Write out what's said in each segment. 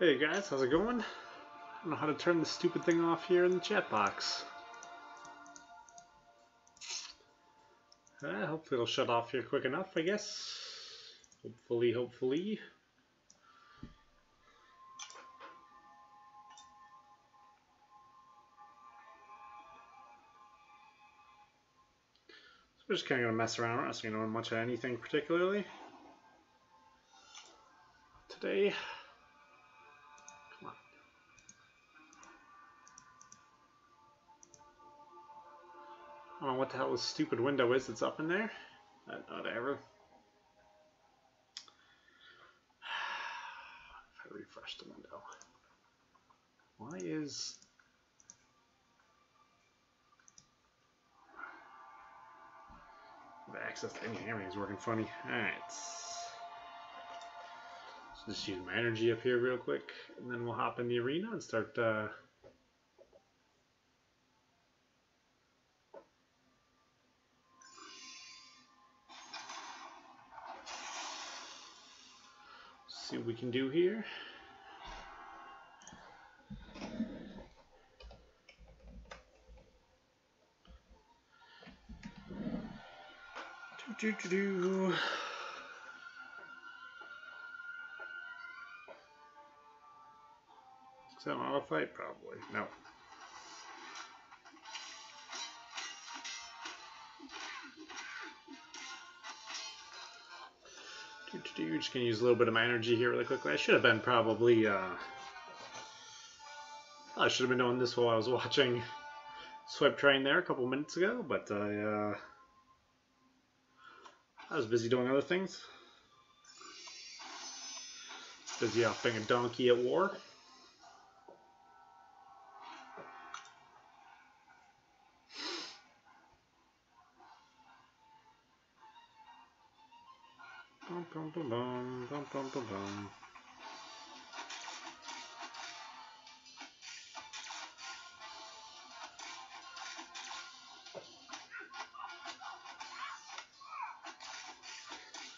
Hey guys, how's it going? I don't know how to turn this stupid thing off here in the chat box. Hopefully it'll shut off here quick enough, I guess. Hopefully. So we're just kind of going to mess around. We're not going to know much of anything particularly today. Come on. I don't know what the hell this stupid window is that's up in there. But whatever. If I refresh the window. Why is... the access to any hammer is working funny. Alright. So just use my energy up here real quick, and then we'll hop in the arena and start see what we can do here. Is that an auto fight? Probably. No. Just gonna use a little bit of my energy here really quickly. I should have been probably I should have been doing this while I was watching Swipe Train there a couple minutes ago, but I was busy doing other things. Busy off being a donkey at war. Bum, bum, bum, bum, bum, bum, bum, bum.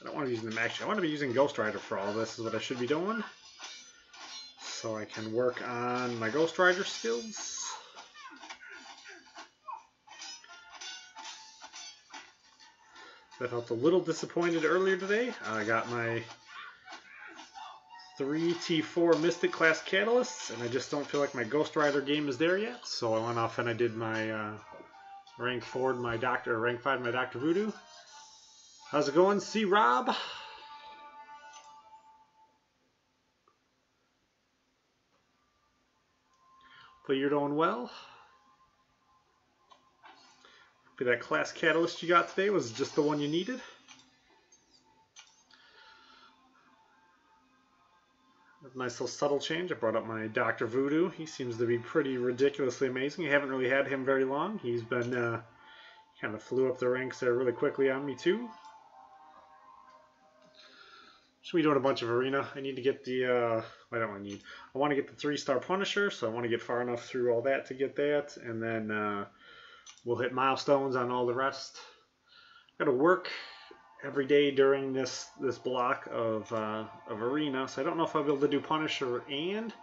I don't want to use them actually. I want to be using Ghost Rider for all this is what I should be doing. So I can work on my Ghost Rider skills. I felt a little disappointed earlier today. I got my 3 T4 Mystic class catalysts, and I just don't feel like my Ghost Rider game is there yet. So I went off and I did my rank 4, my Doctor, rank 5, my Dr. Voodoo. How's it going, C. Rob? Hopefully you're doing well. Hopefully that class catalyst you got today was just the one you needed. Nice little subtle change. I brought up my Dr. Voodoo. He seems to be pretty ridiculously amazing. I haven't really had him very long. He's been kind of flew up the ranks there really quickly on me too. Should be doing a bunch of arena. I need to get the I want to get the 3-star Punisher, so I want to get far enough through all that to get that, and then we'll hit milestones on all the rest. Got to work every day during this block of arena, so I don't know if I'll be able to do Punisher and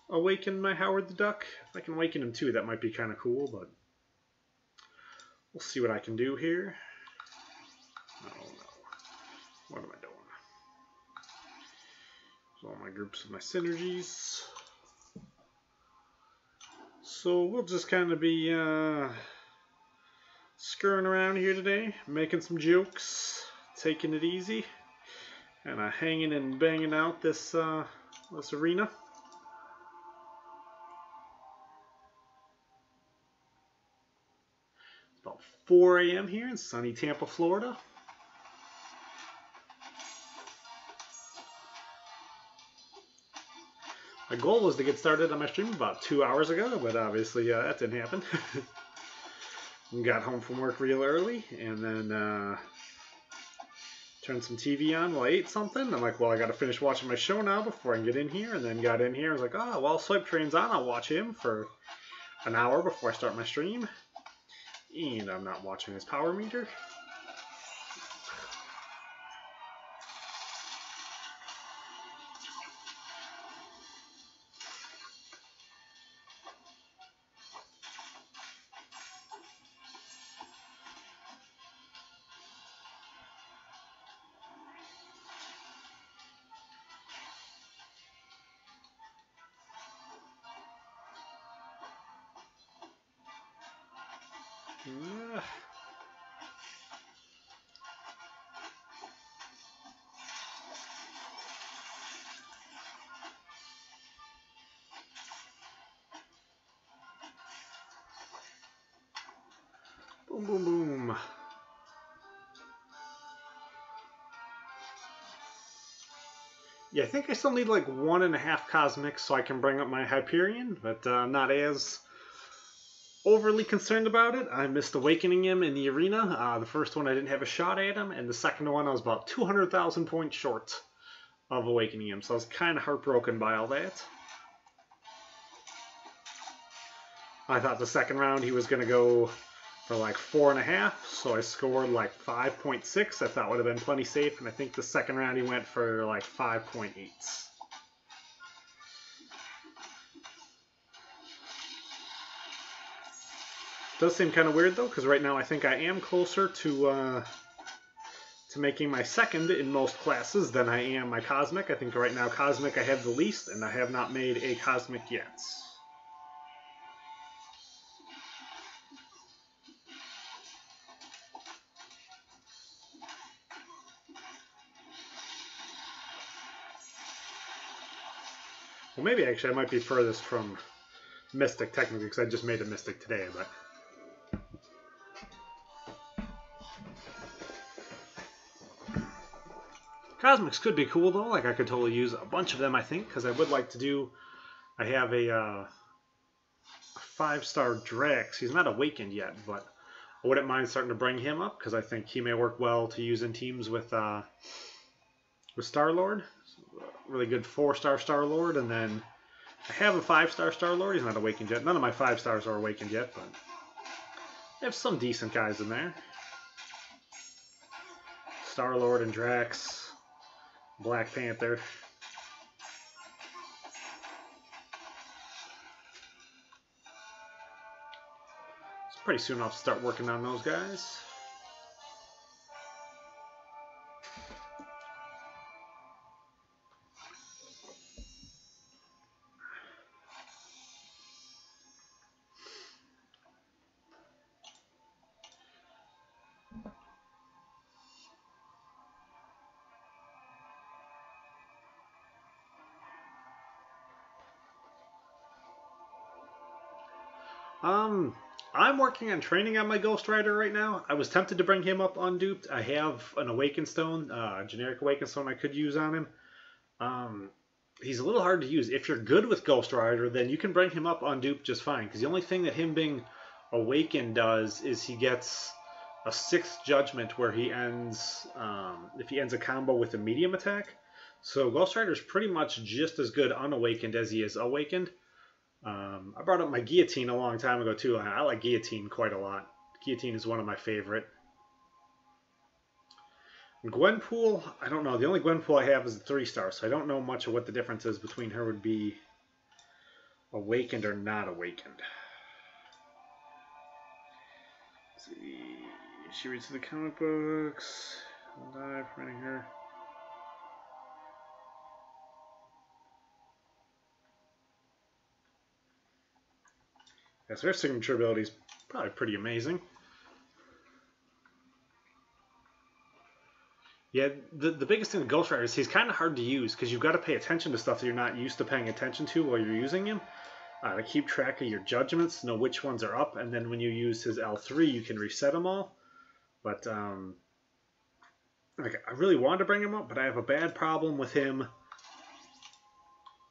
awaken my Howard the Duck. If I can awaken him too, that might be kind of cool, but we'll see what I can do here. Oh no. What am I doing? All my groups of my synergies. So we'll just kind of be scurrying around here today, making some jokes, taking it easy, and hanging and banging out this this arena. It's about 4 a.m. here in sunny Tampa, Florida. My goal was to get started on my stream about 2 hours ago, but obviously that didn't happen. Got home from work real early, and then turned some TV on while I ate something. I'm like, well, I got to finish watching my show now before I can get in here, and then got in here. I was like, oh, well, Swipe Train's on. I'll watch him for an hour before I start my stream. And I'm not watching his power meter. Yeah. Boom, boom, boom. Yeah, I think I still need like 1.5 cosmics so I can bring up my Hyperion, but I'm not as overly concerned about it. I missed awakening him in the arena. The first one I didn't have a shot at him, and the second one I was about 200,000 points short of awakening him, so I was kind of heartbroken by all that. I thought the second round he was going to go for like 4.5, so I scored like 5.6. I thought would have been plenty safe, and I think the second round he went for like 5.8. Does seem kind of weird though, because right now I think I am closer to making my second in most classes than I am my Cosmic. I think right now Cosmic I have the least, and I have not made a Cosmic yet. Well, maybe actually I might be furthest from Mystic technically, because I just made a Mystic today, but... Cosmics could be cool though, like I could totally use a bunch of them I think, because I would like to do... I have a 5-star Drax. He's not awakened yet, but I wouldn't mind starting to bring him up, because I think he may work well to use in teams with Star-Lord. Really good 4-star Star-Lord, and then I have a 5-star Star-Lord. He's not awakened yet. None of my 5-stars are awakened yet, but I have some decent guys in there. Star-Lord and Drax, Black Panther. So pretty soon I'll start working on those guys. I'm working on training on my Ghost Rider right now. I was tempted to bring him up unduped. I have an Awakened Stone, a generic Awakened Stone I could use on him. He's a little hard to use. If you're good with Ghost Rider, then you can bring him up unduped just fine. Because the only thing that him being awakened does is he gets a 6th Judgment where he ends, if he ends a combo with a medium attack. So Ghost Rider is pretty much just as good unawakened as he is awakened. I brought up my Guillotine a long time ago too. I like Guillotine quite a lot. Guillotine is one of my favorite. Gwenpool, I don't know. The only Gwenpool I have is a 3-star, so I don't know much of what the difference is between her would be awakened or not awakened. Let's see. She reads the comic books. I'll die for running her. Yeah, so her signature ability is probably pretty amazing. Yeah, the biggest thing with Ghost Rider is he's kind of hard to use because you've got to pay attention to stuff that you're not used to paying attention to while you're using him. To keep track of your judgments, know which ones are up, and then when you use his L3, you can reset them all. But like I really wanted to bring him up, but I have a bad problem with him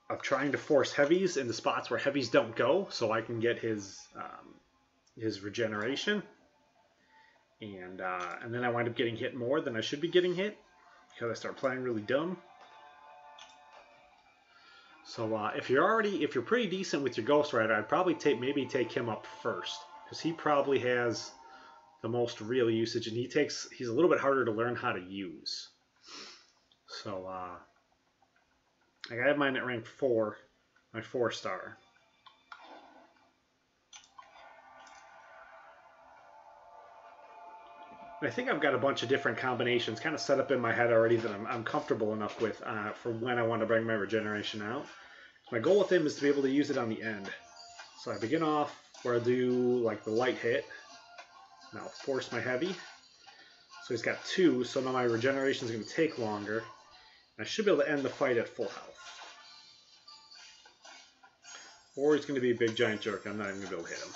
of trying to force heavies in the spots where heavies don't go, so I can get his regeneration, and then I wind up getting hit more than I should be getting hit because I start playing really dumb. So if you're pretty decent with your Ghost Rider, I'd probably maybe take him up first because he probably has the most real usage, and he's a little bit harder to learn how to use. So I have mine at rank 4, my 4-star. I think I've got a bunch of different combinations kind of set up in my head already that I'm comfortable enough with for when I want to bring my regeneration out. My goal with him is to be able to use it on the end. So I begin off where I do like the light hit, Now force my heavy. So he's got 2, so now my regeneration is going to take longer. I should be able to end the fight at full health. Or he's going to be a big giant jerk. I'm not even going to be able to hit him.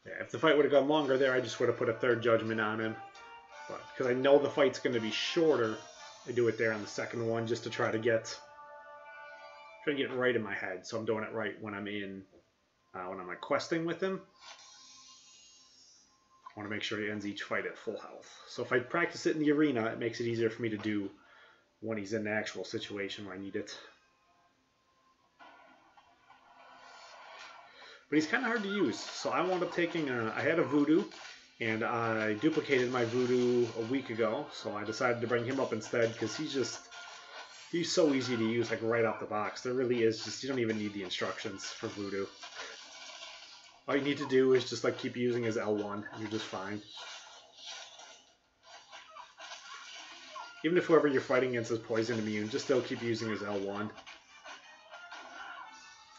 Yeah, if the fight would have gone longer there, I just would have put a 3rd judgment on him. But because I know the fight's going to be shorter, I do it there on the 2nd one just to try to get right in my head. So I'm doing it right when I'm like questing with him. I want to make sure he ends each fight at full health. So if I practice it in the arena, it makes it easier for me to do when he's in the actual situation where I need it. But he's kind of hard to use, so I wound up taking I had a voodoo, and I duplicated my voodoo a week ago, so I decided to bring him up instead, because he's so easy to use, like right out the box. There really is just, you don't even need the instructions for voodoo. All you need to do is just like keep using his L1, and you're just fine. Even if whoever you're fighting against is poison immune, just still keep using his L1.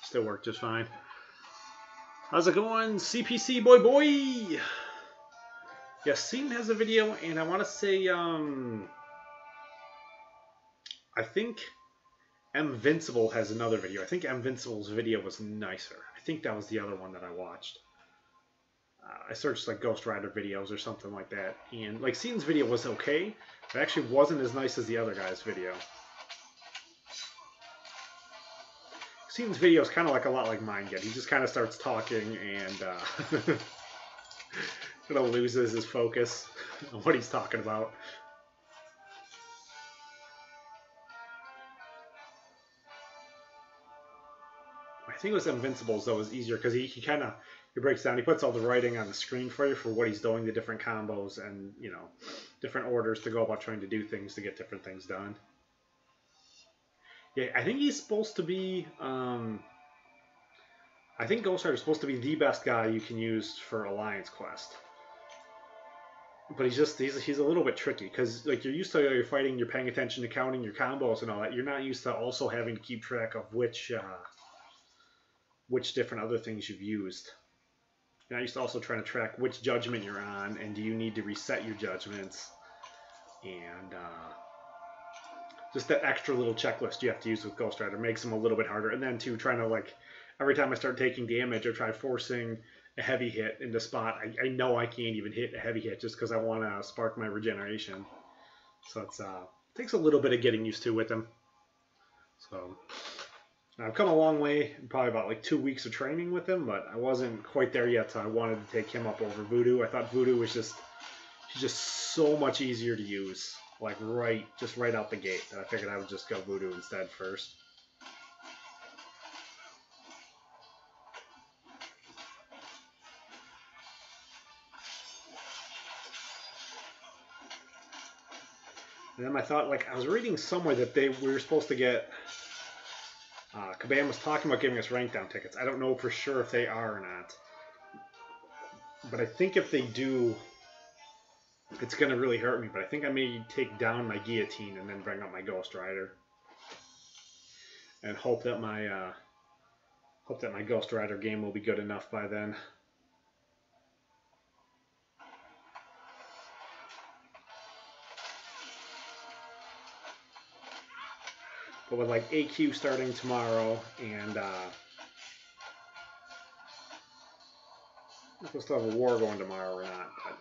Still work just fine. How's it going, CPC boy? Yes, Seaton has a video, and I want to say, I think Mvincible has another video. I think Mvincible's video was nicer. I think that was the other one that I watched. I searched like Ghost Rider videos or something like that, and like Seaton's video was okay, but it actually wasn't as nice as the other guy's video. Seaton's video is kind of like a lot like mine get. He just kind of starts talking and kind of loses his focus on what he's talking about. I think it was Invincible's though is easier because he breaks down. He puts all the writing on the screen for you for what he's doing, the different combos, and you know, different orders to go about trying to do things to get different things done. Yeah, I think he's supposed to be. I think Ghost Rider is supposed to be the best guy you can use for Alliance Quest. But he's a little bit tricky because like you're used to you're fighting, you're paying attention to counting your combos and all that. You're not used to also having to keep track of which different other things you've used. You're not used to also trying to track which judgment you're on and do you need to reset your judgments and. Just that extra little checklist you have to use with Ghost Rider makes him a little bit harder. And then too, trying to like, every time I start taking damage or try forcing a heavy hit into spot, I know I can't even hit a heavy hit just because I want to spark my regeneration. So it takes a little bit of getting used to with him. So I've come a long way, probably about like 2 weeks of training with him, but I wasn't quite there yet. So I wanted to take him up over Voodoo. I thought Voodoo was he's just so much easier to use. Like right out the gate, that I figured I would just go Voodoo instead first. And then I thought, like, I was reading somewhere that we were supposed to get. Kabam was talking about giving us rank down tickets. I don't know for sure if they are or not, but I think if they do. It's going to really hurt me, but I think I may take down my guillotine and then bring up my Ghost Rider. And hope that my Ghost Rider game will be good enough by then. But with like AQ starting tomorrow and I'm supposed to have a war going tomorrow or not, but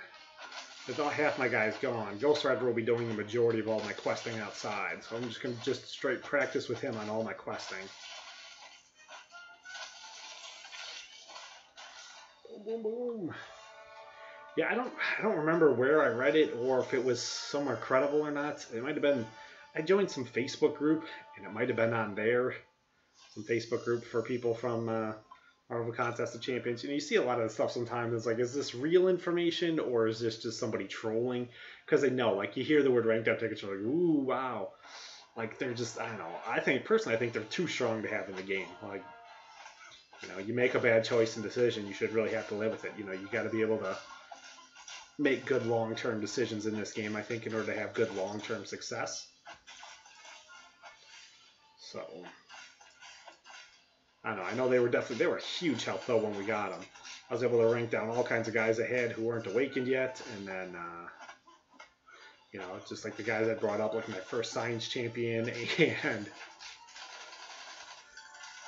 with about half my guys gone, Ghost Rider will be doing the majority of all my questing outside. So I'm just going to straight practice with him on all my questing. Boom, boom, boom. Yeah, I don't remember where I read it or if it was somewhere credible or not. It might have been, I joined some Facebook group and it might have been on there. Some Facebook group for people from Marvel Contest of Champions. You know, you see a lot of stuff sometimes. It's like, is this real information or is this just somebody trolling? Because they know, like, you hear the word ranked up tickets, you're like, ooh, wow. Like, they're just, I don't know. Personally, I think they're too strong to have in the game. Like, you know, you make a bad choice and decision, you should really have to live with it. You know, you got to be able to make good long-term decisions in this game, I think, in order to have good long-term success. So I don't know. I know they were a huge help though when we got them. I was able to rank down all kinds of guys ahead who weren't awakened yet, and then you know, just like the guys I brought up, like my first science champion, and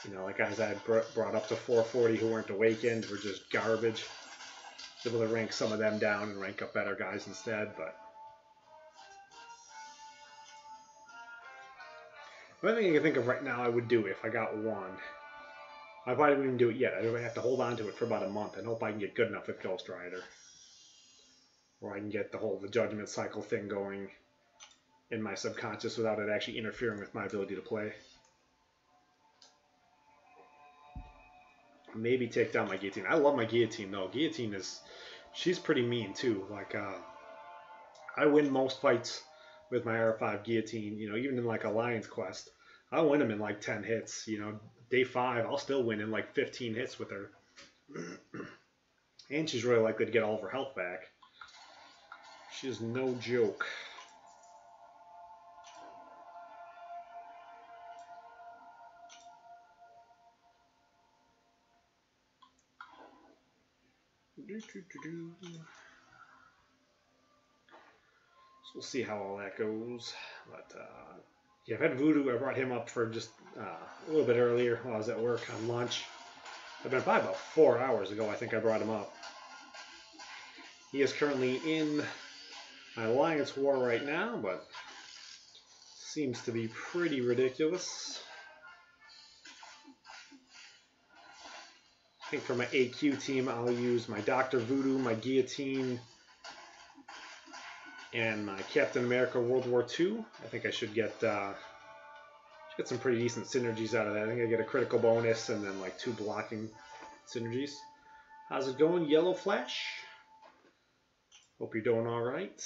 you know, like guys I had brought up to 440 who weren't awakened were just garbage. I was able to rank some of them down and rank up better guys instead, but the only thing I can think of right now I would do if I got one. I probably wouldn't even do it yet. I would have to hold on to it for about a month and hope I can get good enough with Ghost Rider. Or I can get the Judgment Cycle thing going in my subconscious without it actually interfering with my ability to play. Maybe take down my Guillotine. I love my Guillotine though. Guillotine she's pretty mean too. Like, I win most fights with my R5 Guillotine, you know, even in like Alliance Quest. I'll win them in like 10 hits, you know. Day 5, I'll still win in like 15 hits with her. And she's really likely to get all of her health back. She's no joke. So we'll see how all that goes. But yeah, I've had Voodoo. I brought him up for just a little bit earlier while I was at work on lunch. I've been by about 4 hours ago, I think I brought him up. He is currently in my Alliance War right now, but seems to be pretty ridiculous. I think for my AQ team, I'll use my Dr. Voodoo, my Guillotine, and my Captain America World War II. I think I should get some pretty decent synergies out of that. I think I get a critical bonus and then like 2 blocking synergies. How's it going, Yellow Flash? Hope you're doing all right.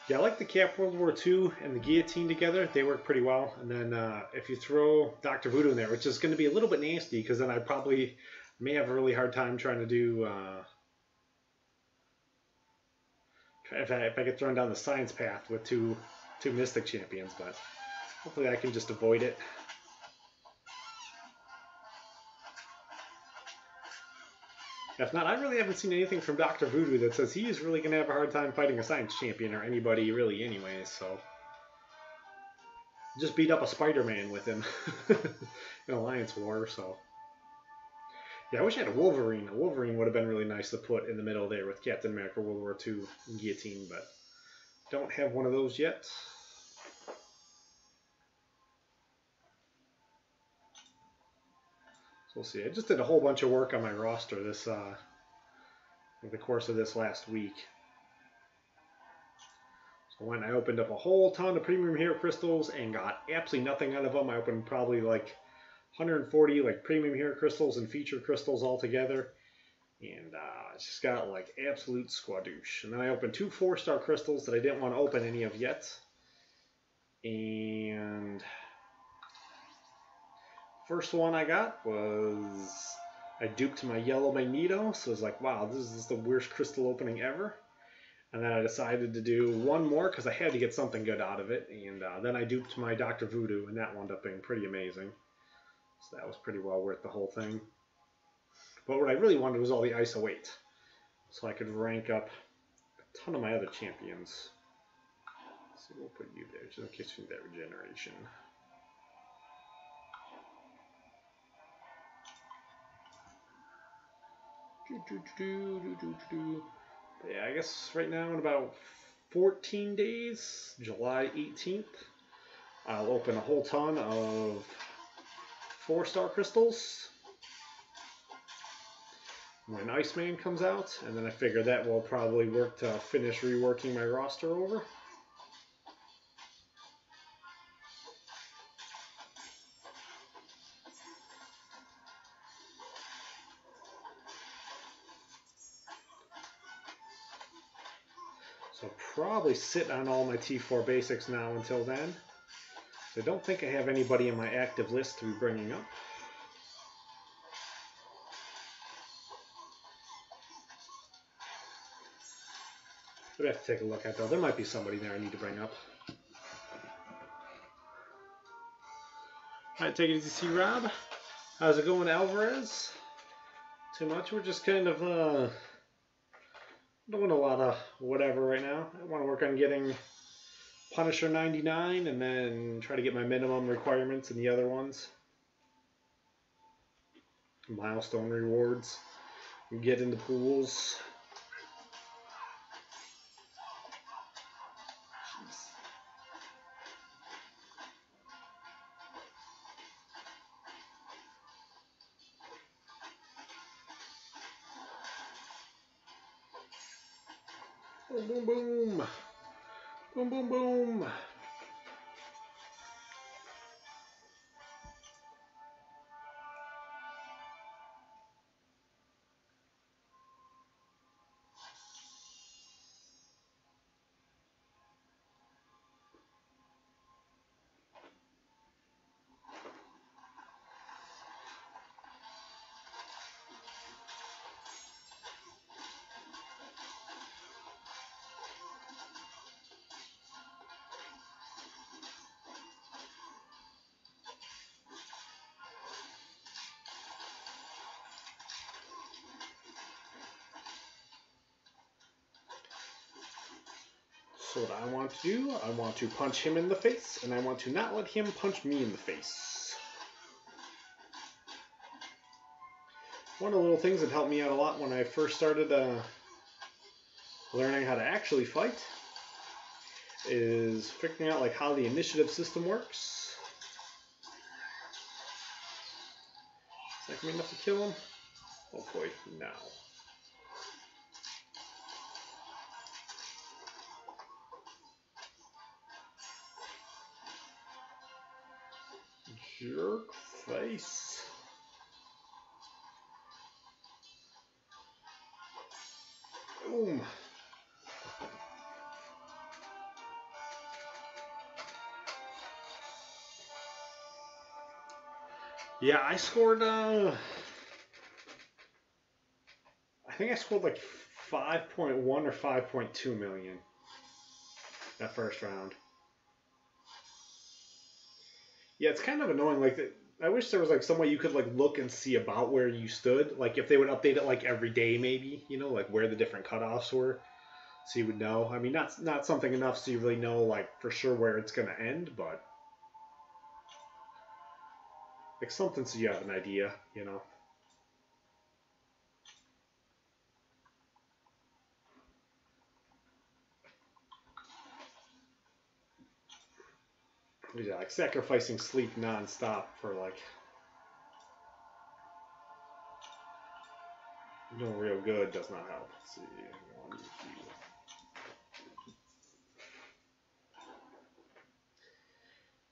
Yeah, I like the Cap World War II and the Guillotine together. They work pretty well. And then if you throw Dr. Voodoo in there, which is going to be a little bit nasty, because then I probably may have a really hard time trying to do... if I get thrown down the science path with two Mystic champions, but hopefully I can just avoid it. If not, I really haven't seen anything from Dr. Voodoo that says he is really going to have a hard time fighting a science champion or anybody really anyway, so... Just beat up a Spider-Man with him in Alliance War, so... Yeah, I wish I had a Wolverine. A Wolverine would have been really nice to put in the middle there with Captain America World War II and Guillotine, but don't have one of those yet. So we'll see. I just did a whole bunch of work on my roster this over the course of this last week. So when I opened up a whole ton of premium hero crystals and got absolutely nothing out of them, I opened probably like 140 like premium hero crystals and feature crystals all together, and just got like absolute squadoosh. And then I opened 2 4-star crystals that I didn't want to open any of yet, and first one I got was I duped my yellow Magneto, so I was like, wow, this is the worst crystal opening ever. And then I decided to do one more because I had to get something good out of it, and then I duped my Dr. Voodoo, and that wound up being pretty amazing. So that was pretty well worth the whole thing. But what I really wanted was all the ISO 8, so I could rank up a ton of my other champions. So we'll put you there, just in case you need that regeneration. But yeah, I guess right now in about 14 days, July 18th, I'll open a whole ton of 4-star crystals when Iceman comes out, and then I figure that will probably work to finish reworking my roster over. So I'll probably sit on all my T4 basics now until then. So I don't think I have anybody in my active list to be bringing up. I'd have to take a look at though. There might be somebody there I need to bring up. Alright, take it easy, C-Rob. How's it going, Alvarez? Too much? We're just kind of doing a lot of whatever right now. I want to work on getting Punisher 99 and then try to get my minimum requirements in the other ones. Milestone rewards. Get into pools. Boom, boom, boom. Boom, boom, boom. So what I want to do, I want to punch him in the face, and I want to not let him punch me in the face. One of the little things that helped me out a lot when I first started learning how to actually fight is figuring out like how the initiative system works. Is that going to be enough to kill him? Hopefully, no. Jerk face. Boom. Yeah, I scored, I think I scored like 5.1 or 5.2 million that first round. Yeah, it's kind of annoying. Like, I wish there was like some way you could like look and see about where you stood. Like if they would update it like every day, maybe, you know, like where the different cutoffs were, so you would know. I mean, not something enough so you really know like for sure where it's gonna end, but like something so you have an idea, you know. Yeah, like sacrificing sleep non-stop for like no real good does not help. Let's see, 1, 2.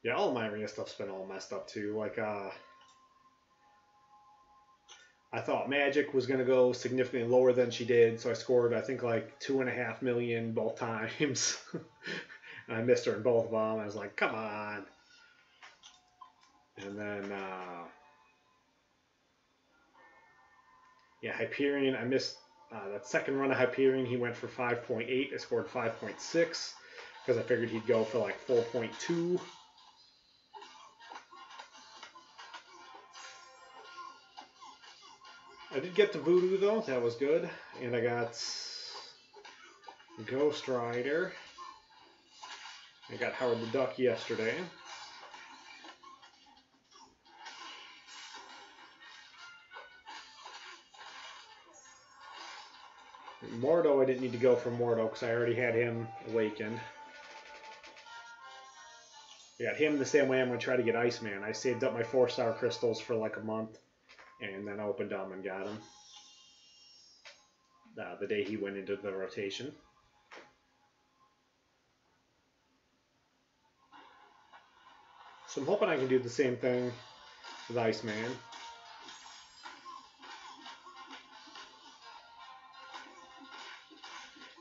Yeah, all my arena stuff's been all messed up too. Like I thought Magic was gonna go significantly lower than she did, so I scored I think like 2.5 million both times. And I missed her in both of them. I was like, come on. And then, yeah, Hyperion, I missed that second run of Hyperion. He went for 5.8. I scored 5.6 because I figured he'd go for like 4.2. I did get the Voodoo, though. That was good. And I got Ghost Rider. I got Howard the Duck yesterday. Mordo, I didn't need to go for Mordo because I already had him awakened. I got him the same way I'm going to try to get Iceman. I saved up my 4-star crystals for like a month and then opened them and got him the day he went into the rotation. So I'm hoping I can do the same thing with Iceman.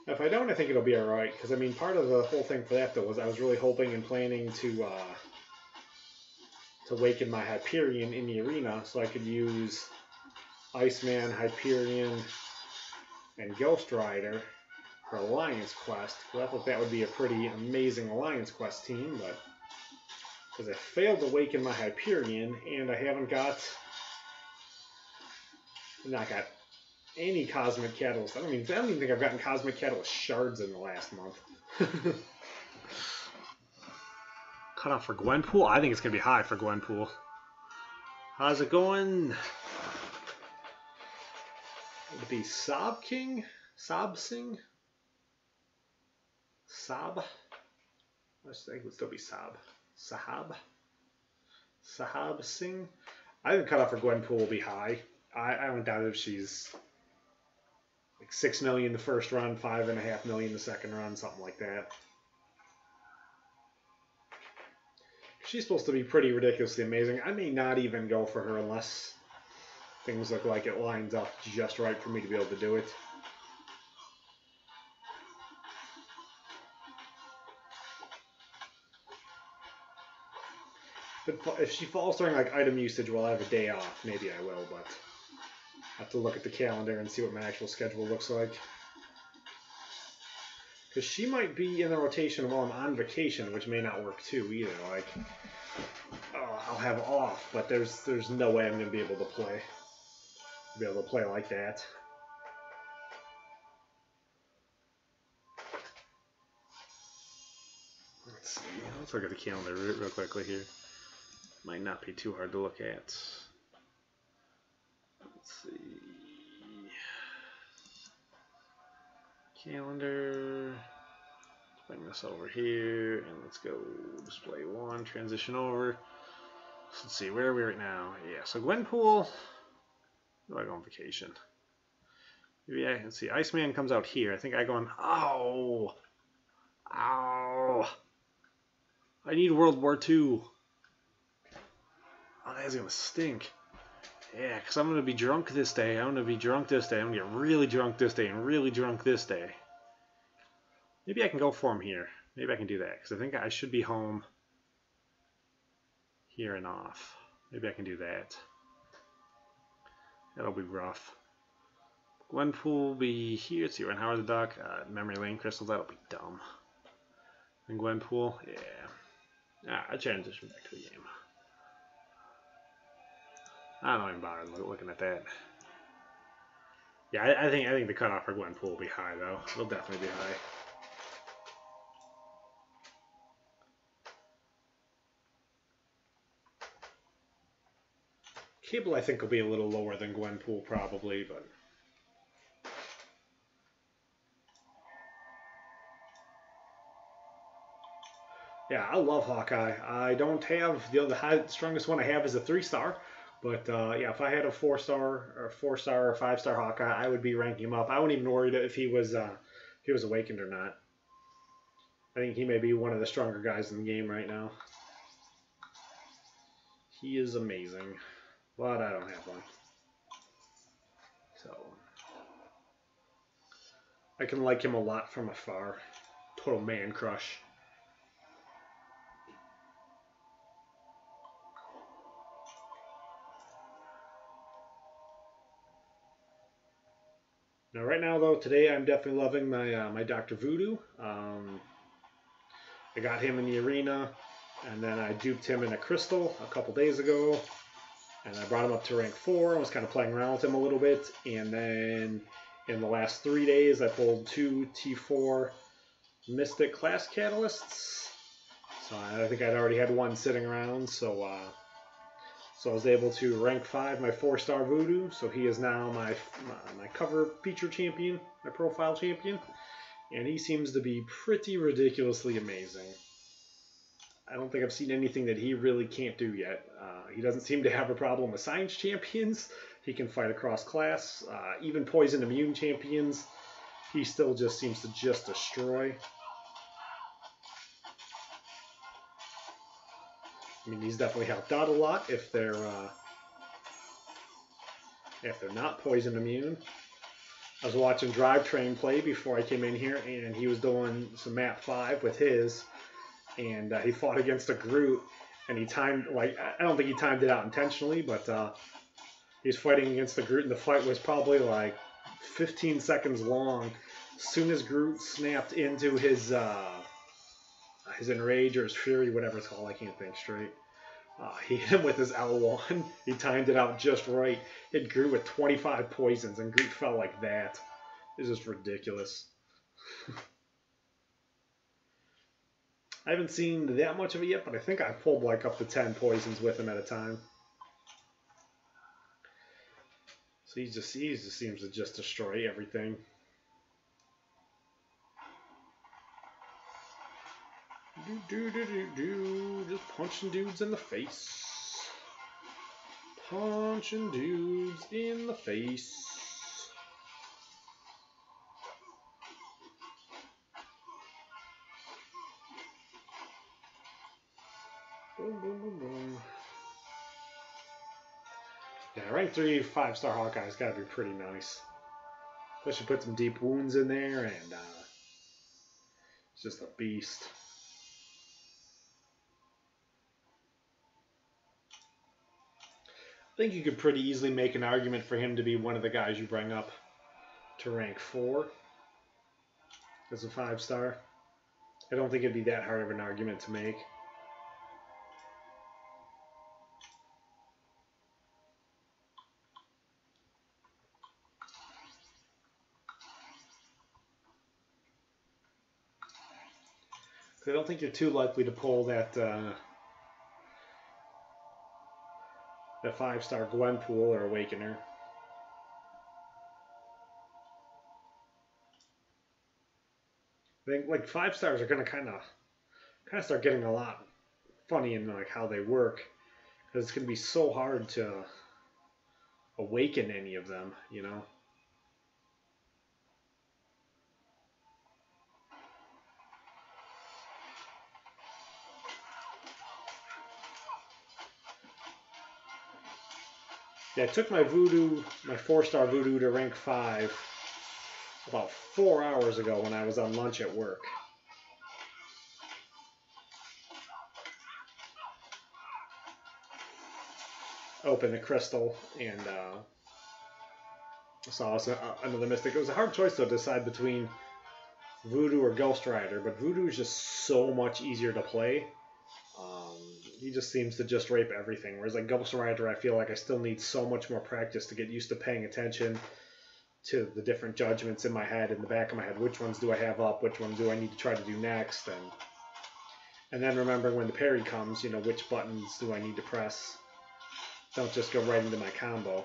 If I don't, I think it'll be alright, because I mean, part of the whole thing for that, though, was I was really hoping and planning to awaken my Hyperion in the arena, so I could use Iceman, Hyperion, and Ghost Rider for Alliance Quest. Well, I thought that would be a pretty amazing Alliance Quest team, but because I failed to awaken my Hyperion, and I haven't got, not got any Cosmic Catalyst. I don't even think I've gotten Cosmic Catalyst shards in the last month. Cut off for Gwenpool? I think it's going to be high for Gwenpool. How's it going? Would it be Sob King? Sob Sing? Sob? I think it would still be Sob. Sahab? Sahab Singh? I think cutoff for Gwenpool will be high. I don't doubt if she's like 6 million the first run, 5.5 million the second run, something like that. She's supposed to be pretty ridiculously amazing. I may not even go for her unless things look like it lines up just right for me to be able to do it. But if she falls during like item usage while I have a day off, maybe I will, but I have to look at the calendar and see what my actual schedule looks like. Because she might be in the rotation while I'm on vacation, which may not work too either. Like, I'll have off, but there's no way I'm going to be able to play. Be able to play like that. Let's see. Let's look at the calendar real quickly here. Might not be too hard to look at. Let's see. Calendar. Let's bring this over here and let's go display 1, transition over. So let's see, where are we right now? Yeah, so Gwenpool. I go on vacation. Maybe I can see Iceman comes out here. I think I go on. Ow! Ow! I need World War II. Oh, that's gonna stink. Yeah, because I'm gonna be drunk this day. I'm gonna be drunk this day. I'm gonna get really drunk this day and really drunk this day. Maybe I can go for him here. Maybe I can do that because I think I should be home here and off. Maybe I can do that. That'll be rough. Gwenpool will be here. Let's see, run Howard the Duck. Memory Lane Crystals, that'll be dumb. And Gwenpool, yeah. I transition back to the game. I don't even bother looking at that. Yeah, I think the cutoff for Gwenpool will be high though. It'll definitely be high. Cable, I think, will be a little lower than Gwenpool probably, but yeah, I love Hawkeye. I don't have the strongest one I have is a 3-star, but yeah, if I had a 4-star or 4-star or 5-star Hawkeye, I would be ranking him up. I wouldn't even worry if he was awakened or not. I think he may be one of the stronger guys in the game right now. He is amazing. But I don't have one. So I can like him a lot from afar. Total man crush. Now right now though, today I'm definitely loving my my Dr. Voodoo. I got him in the arena and then I duped him in a crystal a couple days ago. And I brought him up to rank 4. I was kind of playing around with him a little bit. And then in the last 3 days, I pulled 2 T4 Mystic class catalysts. So I think I'd already had one sitting around. So I was able to rank 5 my 4-star Voodoo. So he is now my cover feature champion, my profile champion. And he seems to be pretty ridiculously amazing. I don't think I've seen anything that he really can't do yet. He doesn't seem to have a problem with science champions. He can fight across class. Even poison immune champions, he still just seems to just destroy. I mean, he's definitely helped out a lot if they're not poison immune. I was watching Drivetrain play before I came in here, and he was doing some map 5 with his, and he fought against a Groot, and he timed, like, I don't think he timed it out intentionally, but he was fighting against the Groot, and the fight was probably like 15 seconds long. As soon as Groot snapped into his Enrage or his Fury, whatever it's called, I can't think straight. He hit him with his L1. He timed it out just right. Hit Groot with 25 poisons, and Groot fell like that. It's just ridiculous. I haven't seen that much of it yet, but I think I've pulled like up to 10 poisons with him at a time. So he just seems to just destroy everything. Just punching dudes in the face. Punching dudes in the face. Boom, boom, boom, boom. Yeah, rank 3 5-star Hawkeye's got to be pretty nice. Especially put some deep wounds in there, and it's just a beast. I think you could pretty easily make an argument for him to be one of the guys you bring up to rank 4 as a 5-star. I don't think it'd be that hard of an argument to make. I don't think you're too likely to pull that that 5-star Gwenpool or Awakener. I think like 5-stars are gonna kind of start getting a lot funny in like how they work, because it's gonna be so hard to awaken any of them, you know. Yeah, I took my Voodoo, my 4-star Voodoo to rank 5 about 4 hours ago when I was on lunch at work. Opened the crystal and saw another Mystic. It was a hard choice though to decide between Voodoo or Ghost Rider, but Voodoo is just so much easier to play. He just seems to just rape everything, whereas like Ghost Rider, I feel like I still need so much more practice to get used to paying attention to the different judgments in my head, in the back of my head. Which ones do I have up? Which ones do I need to try to do next? And then remembering when the parry comes, you know, which buttons do I need to press? Don't just go right into my combo.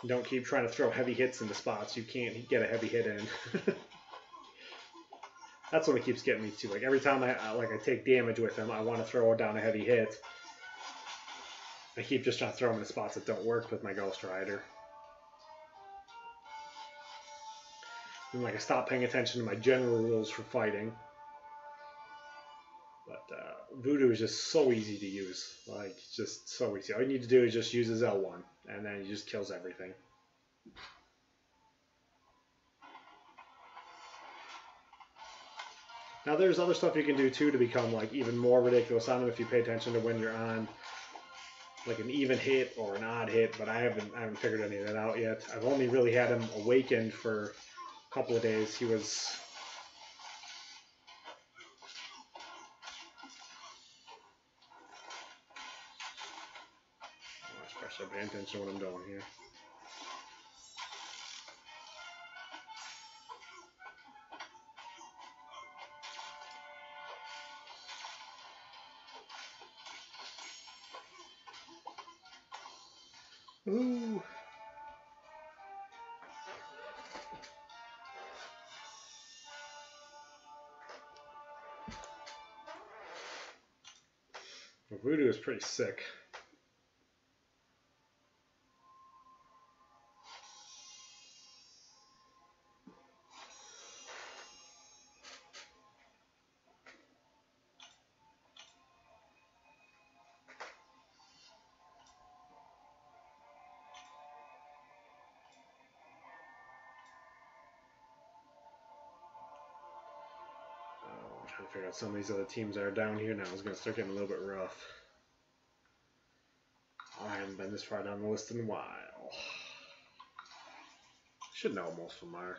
Don't keep trying to throw heavy hits into spots you can't get a heavy hit in. That's what it keeps getting me to. Like every time I take damage with him, I want to throw down a heavy hit. I keep just trying to throw him in spots that don't work with my Ghost Rider. And like I stopped paying attention to my general rules for fighting. But Voodoo is just so easy to use. Like, just so easy. All you need to do is just use his L1, and then he just kills everything. Now there's other stuff you can do too to become like even more ridiculous on him if you pay attention to when you're on like an even hit or an odd hit, but I haven't figured any of that out yet. I've only really had him awakened for a couple of days. He was especially paying attention to what I'm doing here. Ooh. Well, Voodoo is pretty sick. Trying to figure out some of these other teams that are down here now is going to start getting a little bit rough. I haven't been this far down the list in a while. Should know most of them are.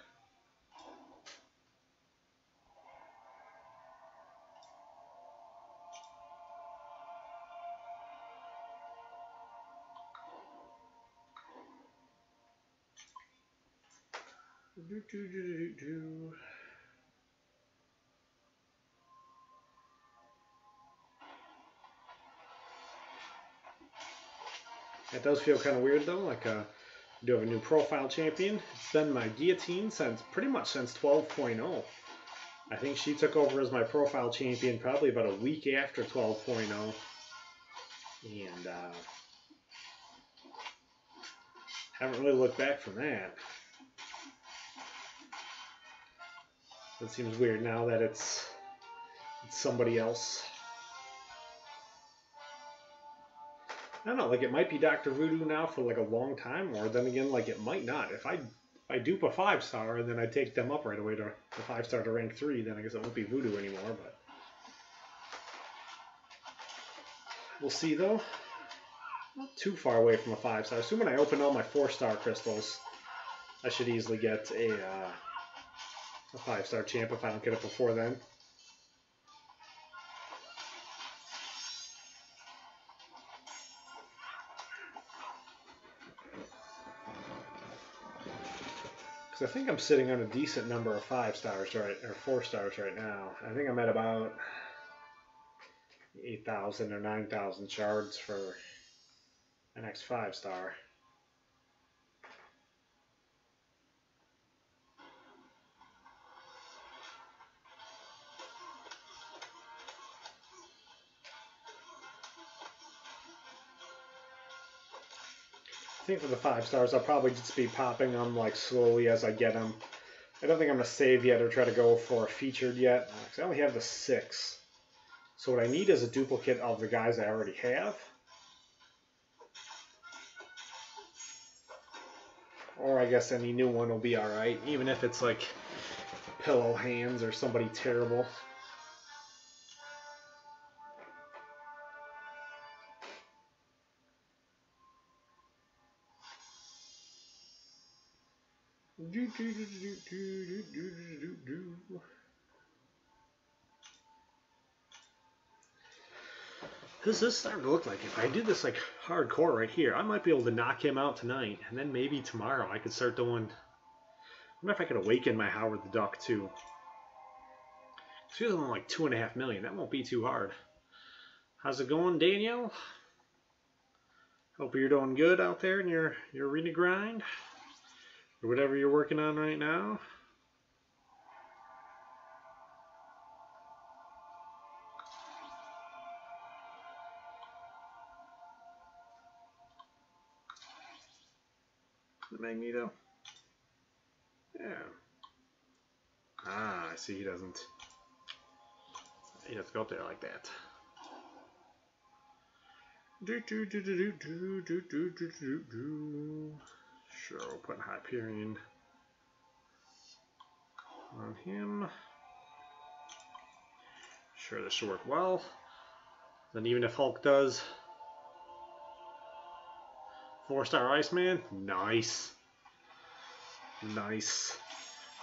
It does feel kind of weird though, like I do have a new profile champion. It's been my guillotine since pretty much since 12.0. I think she took over as my profile champion probably about a week after 12.0. And haven't really looked back from that. It seems weird now that it's somebody else. I don't know, like it might be Dr. Voodoo now for like a long time, or then again, like it might not. If I dupe a 5-star and then I take them up right away to the 5-star to rank 3, then I guess it won't be Voodoo anymore, but we'll see though. Not too far away from a 5-star. Assuming I open all my 4-star crystals, I should easily get a 5-star champ if I don't get it before then. I think I'm sitting on a decent number of 5-stars right, or 4-stars right now. I think I'm at about 8,000 or 9,000 shards for the next 5-star. I think for the 5-stars, I'll probably just be popping them like slowly as I get them. I don't think I'm going to save yet or try to go for a featured yet, because I only have the 6. So what I need is a duplicate of the guys I already have. Or I guess any new one will be alright, even if it's like Pillow Hands or somebody terrible. This is starting to look like if I do this like hardcore right here, I might be able to knock him out tonight, and then maybe tomorrow I could start doing. I wonder if I could awaken my Howard the Duck too. It's only like 2.5 million. That won't be too hard. How's it going, Danielle? Hope you're doing good out there in your arena grind, or whatever you're working on right now. The Magneto? Yeah. Ah, I see he doesn't go up there like that. Sure, we'll put Hyperion on him. Sure, this should work well. Then even if Hulk does 4-star Iceman, nice. Nice.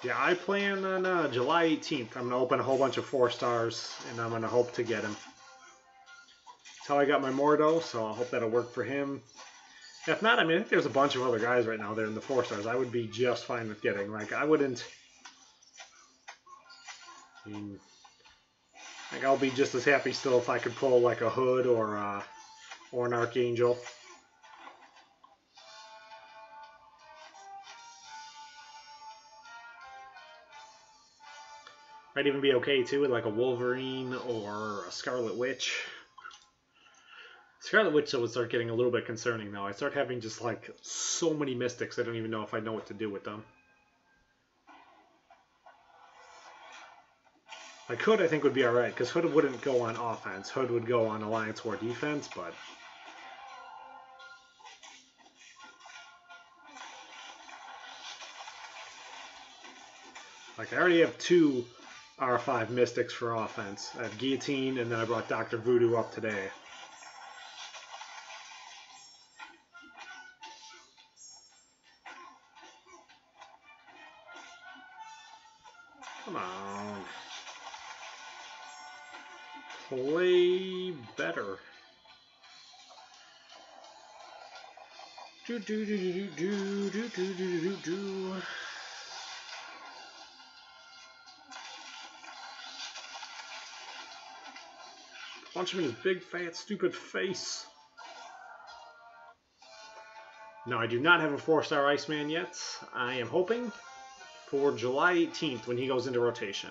Yeah, I plan on July 18th. I'm going to open a whole bunch of 4-stars, and I'm going to hope to get him. That's how I got my Mordo, so I hope that'll work for him. If not, I mean, I think there's a bunch of other guys right now that are in the 4-stars I would be just fine with getting. Like, I wouldn't... I mean, like, I'll be just as happy still if I could pull, like, a Hood or an Archangel. Might even be okay, too, with, like, a Wolverine or a Scarlet Witch. Scarlet Witch would start getting a little bit concerning, though. I start having just, like, so many Mystics, I don't even know if I know what to do with them. Like, Hood, I think, would be alright, because Hood wouldn't go on offense. Hood would go on Alliance War defense, but... like, I already have 2 R5 Mystics for offense. I have Guillotine, and then I brought Dr. Voodoo up today. Come on. Play better. Do do do do do do do do do do. Punch him in his big, fat, stupid face. No, I do not have a 4-star Iceman yet. I am hoping for July 18th when he goes into rotation.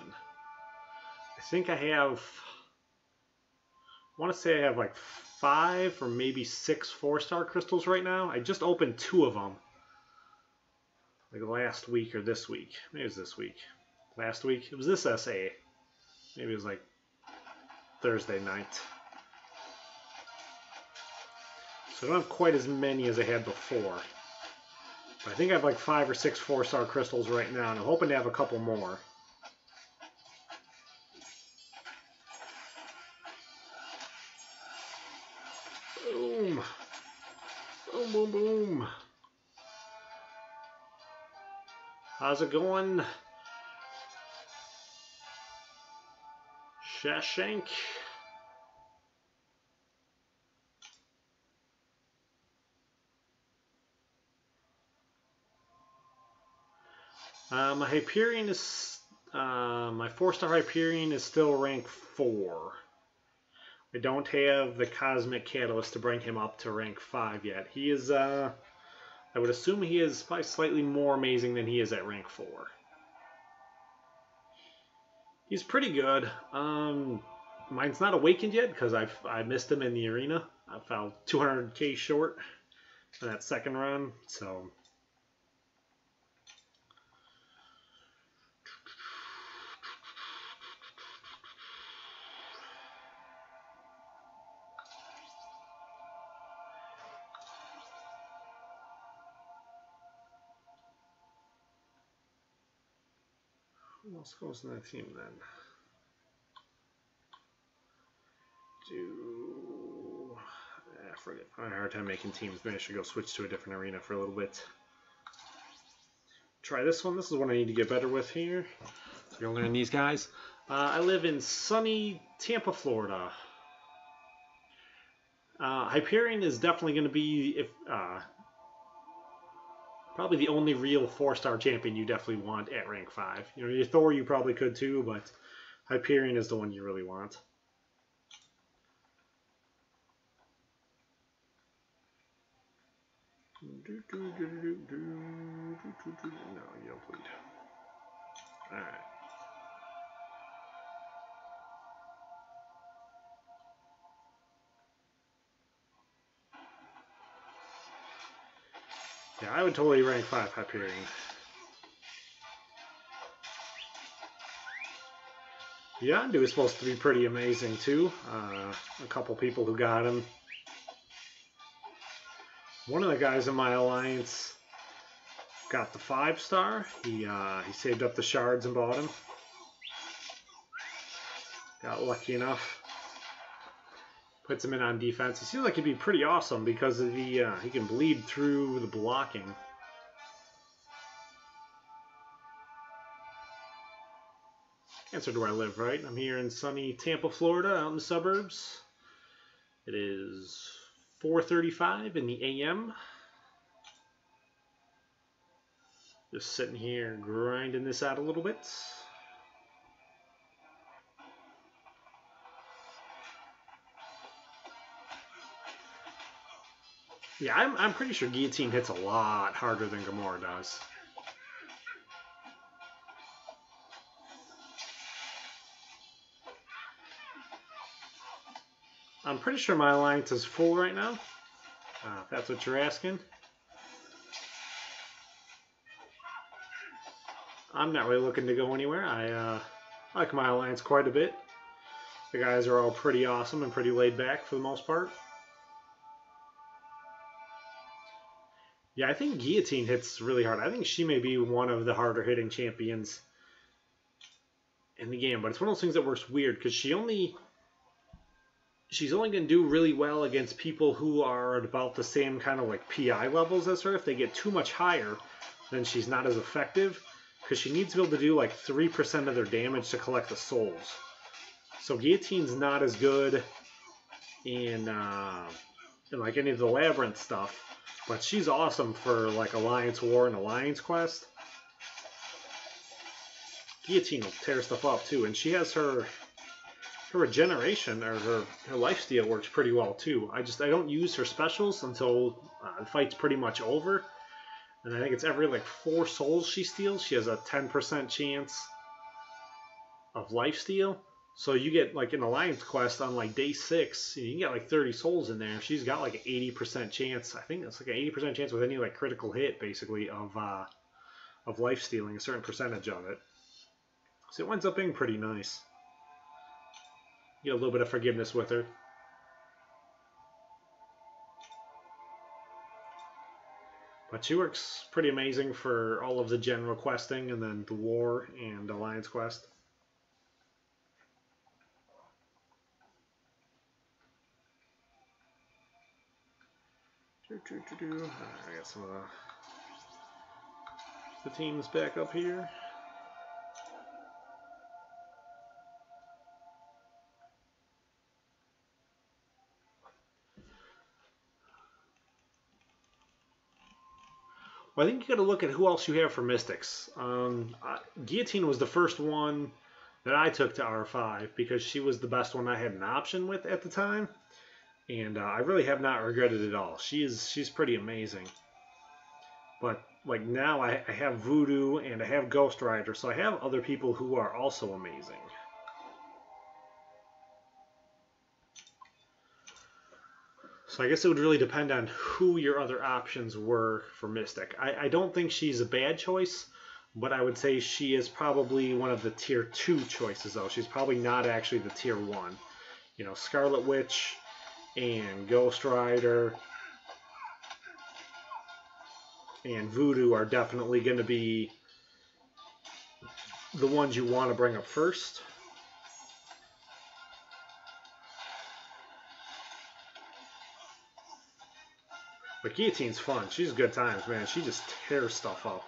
I think I have... I want to say I have like 5 or maybe 6 4-star crystals right now. I just opened 2 of them. Like last week or this week. Maybe it was this week. Last week? It was this SA. Maybe it was like Thursday night. So I don't have quite as many as I had before. But I think I have like 5 or 6 4-star crystals right now, and I'm hoping to have a couple more. Boom. Boom, boom, boom. How's it going? Shashank. My Hyperion is my 4-star Hyperion is still rank 4. I don't have the Cosmic Catalyst to bring him up to rank 5 yet. He is I would assume he is probably slightly more amazing than he is at rank 4. He's pretty good. Mine's not awakened yet because I missed him in the arena. I fell 200k short in that second run, so. Who else goes in that team then? I forget. I have a hard time making teams. Maybe I should go switch to a different arena for a little bit. Try this one. This is one I need to get better with here. You're gonna learn these guys. I live in sunny Tampa, Florida. Hyperion is definitely going to be probably the only real 4-star champion you definitely want at rank 5. You know, your Thor you probably could too, but Hyperion is the one you really want. No, you don't bleed. Alright. Yeah, I would totally rank 5 Hyperion. Yondu is supposed to be pretty amazing too. A couple people who got him. One of the guys in my alliance got the 5-star. He saved up the shards and bought him. Got lucky enough. Puts him in on defense. It seems like he'd be pretty awesome because of the he can bleed through the blocking. Answered where I live, right? I'm here in sunny Tampa, Florida, out in the suburbs. It is 4:35 in the AM. Just sitting here grinding this out a little bit. Yeah, I'm pretty sure Guillotine hits a lot harder than Gamora does. I'm pretty sure my alliance is full right now, if that's what you're asking. I'm not really looking to go anywhere. I like my alliance quite a bit. The guys are all pretty awesome and pretty laid back for the most part. Yeah, I think Guillotine hits really hard. I think she may be one of the harder hitting champions. in the game. But it's one of those things that works weird because she's only going to do really well against people who are at about the same kind of like PI levels as her. If they get too much higher, then she's not as effective because she needs to be able to do like 3% of their damage to collect the souls. So Guillotine's not as good in like any of the Labyrinth stuff, but she's awesome for like Alliance War and Alliance Quest. Guillotine will tear stuff up too, and she has her regeneration, or her lifesteal works pretty well too. I don't use her specials until the fight's pretty much over, and I think it's every like 4 souls she steals, she has a 10% chance of lifesteal. So you get like an Alliance Quest on like day 6, you can get like 30 souls in there. She's got like an 80% chance. I think it's like an 80% chance with any like critical hit, basically, of life stealing, a certain percentage of it. So it winds up being pretty nice. Get a little bit of forgiveness with her. But she works pretty amazing for all of the general questing and then the war and Alliance Quest. I got some of the teams back up here. Well, I think you got to look at who else you have for Mystics. Guillotine was the first one that I took to R5 because she was the best one I had an option with at the time. And I really have not regretted it at all. She's pretty amazing. But like now I have Voodoo and I have Ghost Rider, so I have other people who are also amazing. So I guess it would really depend on who your other options were for Mystic. I don't think she's a bad choice, but I would say she is probably one of the tier 2 choices though. She's probably not actually the tier 1. You know, Scarlet Witch and Ghost Rider and Voodoo are definitely going to be the ones you want to bring up first. But Guillotine's fun. She's good times, man. She just tears stuff up.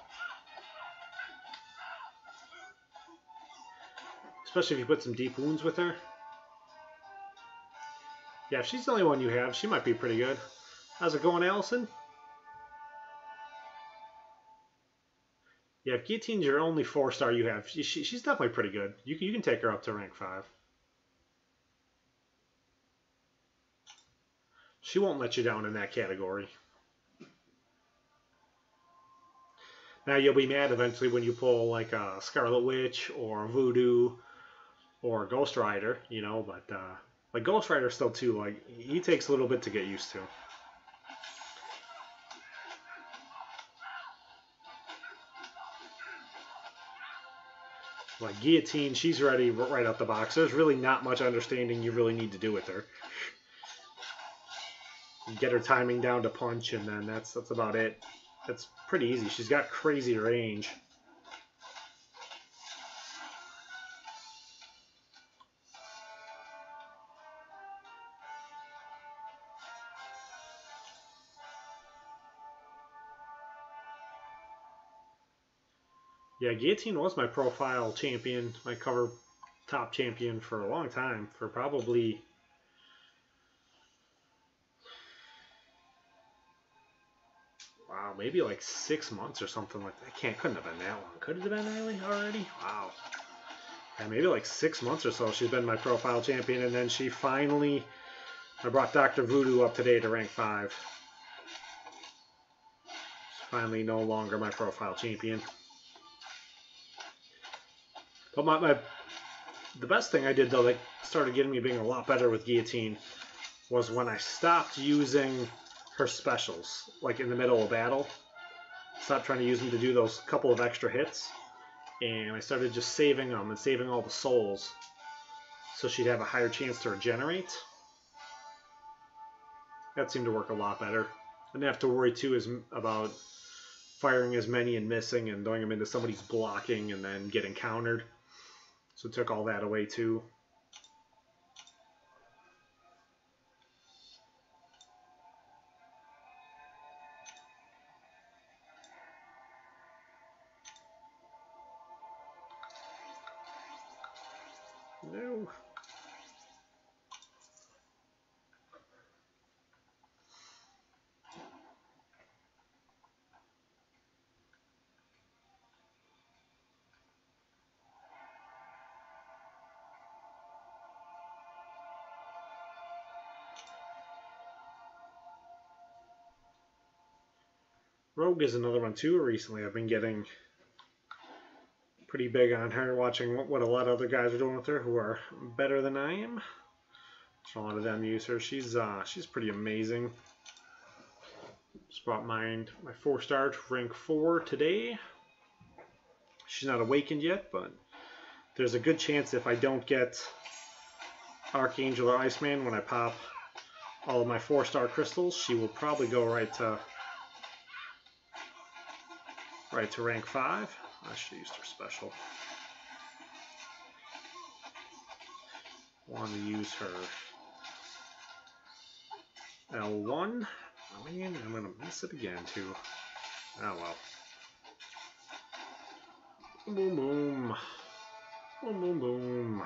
Especially if you put some deep wounds with her. Yeah, if she's the only one you have, she might be pretty good. How's it going, Allison? Yeah, if Guillotine's your only 4-star you have, she's definitely pretty good. You can take her up to rank 5. She won't let you down in that category. Now you'll be mad eventually when you pull like a Scarlet Witch or Voodoo or Ghost Rider, you know, but like Ghost Rider still too, like he takes a little bit to get used to. Like Guillotine, she's ready right out the box. There's really not much understanding you really need to do with her. You get her timing down to punch, and then that's about it. That's pretty easy. She's got crazy range. Yeah, Guillotine was my profile champion, my cover top champion for a long time, for probably... Wow, maybe like 6 months or something like that. Couldn't have been that long. Could it have been really already? Wow. Yeah, maybe like 6 months or so she's been my profile champion, and then she finally... I brought Dr. Voodoo up today to rank 5. She's finally no longer my profile champion. But the best thing I did, though, that started getting me being a lot better with Guillotine, was when I stopped using her specials, like in the middle of battle. Stopped trying to use them to do those couple of extra hits, and I started just saving them and saving all the souls so she'd have a higher chance to regenerate. That seemed to work a lot better. I didn't have to worry too about firing as many and missing and throwing them into somebody's blocking and then getting countered. So took all that away too. No. Rogue is another one too. Recently I've been getting pretty big on her, watching what a lot of other guys are doing with her who are better than I am. So a lot of them use her. She's pretty amazing. Just brought my 4-star to rank 4 today. She's not awakened yet, but there's a good chance if I don't get Archangel or Iceman when I pop all of my 4-star crystals, she will probably go right to rank 5. I should have used her special. Want to use her L1. Oh man, I'm gonna miss it again too. Oh well. Boom boom. Boom boom boom.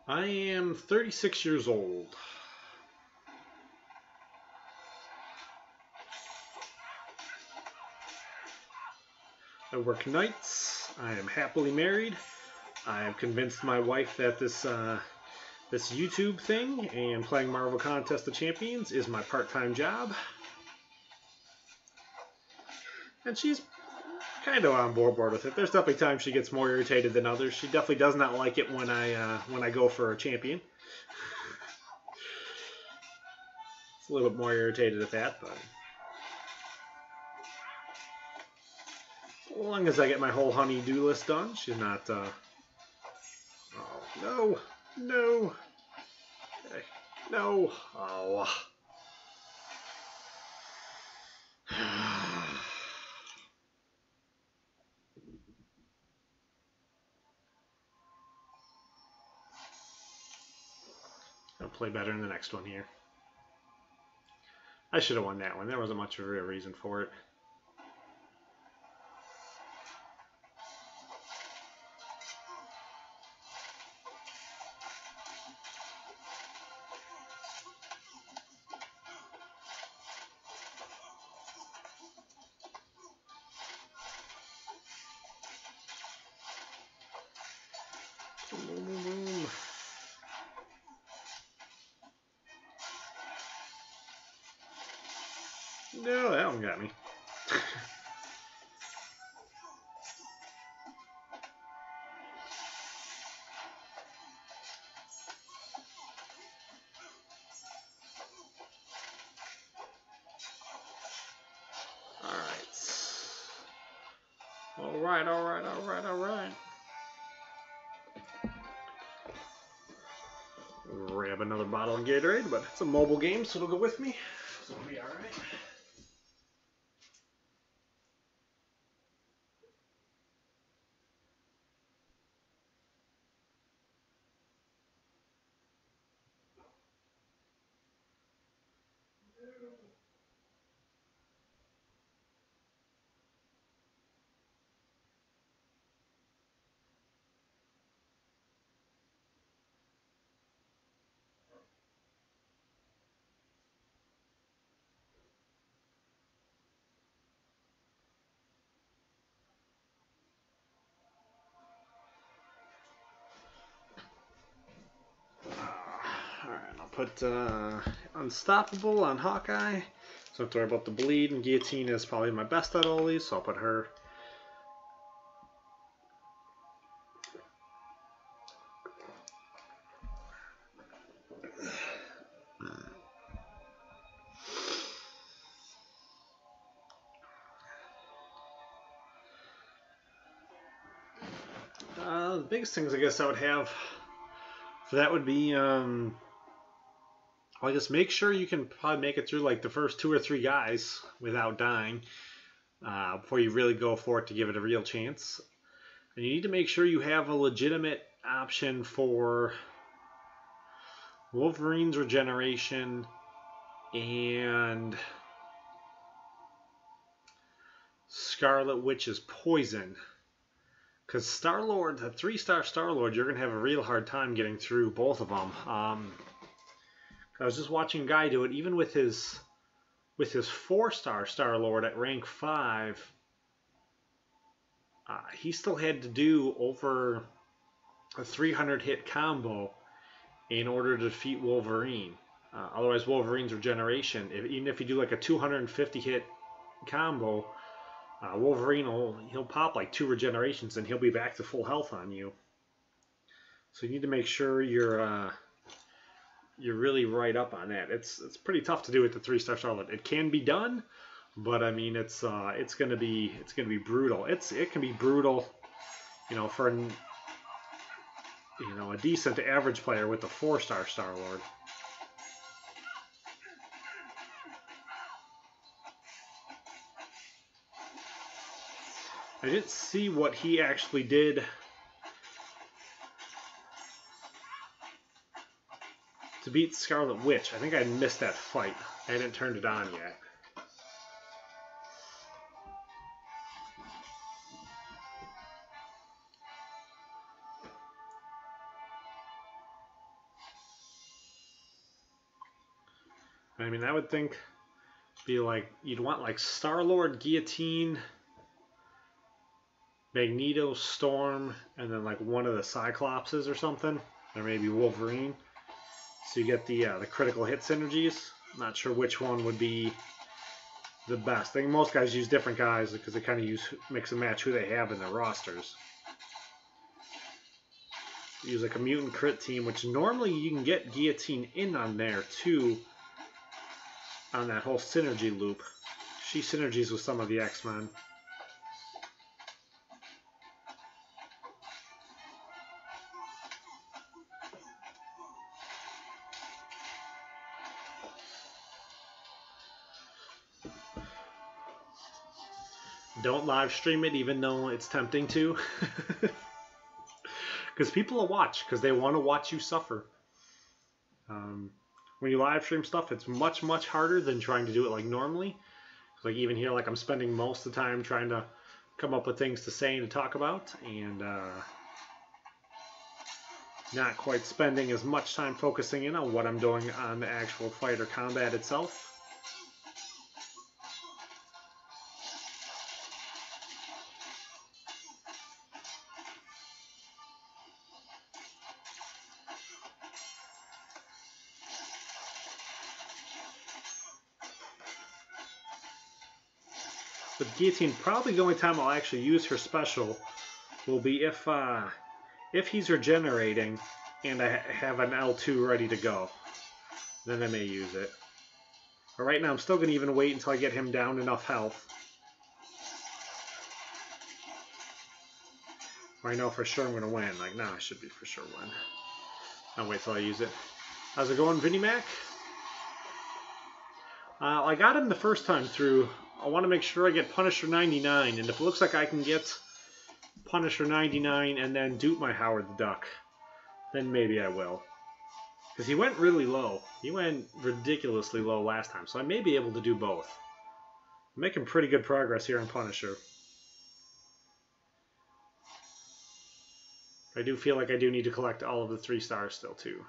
I am 36 years old. I work nights. I am happily married. I have convinced my wife that this YouTube thing and playing Marvel Contest of Champions is my part-time job. And she's kind of on board with it. There's definitely times she gets more irritated than others. She definitely does not like it when I go for a champion. It's a little bit more irritated at that, but as long as I get my whole honey-do list done, she's not. Oh no, no, okay. No. Oh. I'll play better in the next one here. I should have won that one. There wasn't much of a real reason for it. No, that one got me. All right. Grab another bottle of Gatorade, but it's a mobile game, so it'll go with me. So it'll be all right. Alright, I'll put Unstoppable on Hawkeye. So I don't have to worry about the bleed, and Guillotine is probably my best out of all these, so I'll put her. The biggest things I guess I would have for that would be, well, I guess make sure you can probably make it through like the first 2 or 3 guys without dying before you really go for it to give it a real chance. And you need to make sure you have a legitimate option for Wolverine's regeneration and Scarlet Witch's poison. Because Star-Lord, the 3-star Star-Lord, you're going to have a real hard time getting through both of them. I was just watching a guy do it, even with his 4-star Star-Lord at rank 5. He still had to do over a 300 hit combo in order to defeat Wolverine. Otherwise, Wolverine's regeneration, even if you do like a 250 hit combo, Wolverine he'll pop like 2 regenerations and he'll be back to full health on you. So you need to make sure you're really right up on that. It's pretty tough to do with the 3-star Charlotte. It can be done, but I mean it's gonna be brutal. It can be brutal, for a decent to average player with the 4-star Star-Lord. I didn't see what he actually did to beat Scarlet Witch. I think I missed that fight. I hadn't turned it on yet. I mean, I would think be like you'd want like Star-Lord, Guillotine, Magneto, Storm, and then like one of the Cyclopses or something, or maybe Wolverine. So you get the critical hit synergies. I'm not sure which one would be the best. I think most guys use different guys because they kind of mix and match who they have in their rosters. Use like a mutant crit team, which normally you can get Guillotine in on there too, on that whole synergy loop. She synergies with some of the X-Men. Don't live stream it, even though it's tempting to. Because people will watch, because they want to watch you suffer. When you live stream stuff, it's much, much harder than trying to do it like normally. Like even here, like I'm spending most of the time trying to come up with things to say and to talk about, and not quite spending as much time focusing in on what I'm doing on the actual fight or combat itself. With Guillotine, probably the only time I'll actually use her special will be if he's regenerating and I have an L2 ready to go. Then I may use it. But right now I'm still going to even wait until I get him down enough health. Or I know for sure I'm going to win. Like, no, I should be for sure win. I'll wait till I use it. How's it going, Vinnie Mac? I got him the first time through. I want to make sure I get Punisher 99, and if it looks like I can get Punisher 99 and then dupe my Howard the Duck, then maybe I will. Because he went really low. He went ridiculously low last time, so I may be able to do both. I'm making pretty good progress here on Punisher. I do feel like I do need to collect all of the 3 stars still, too.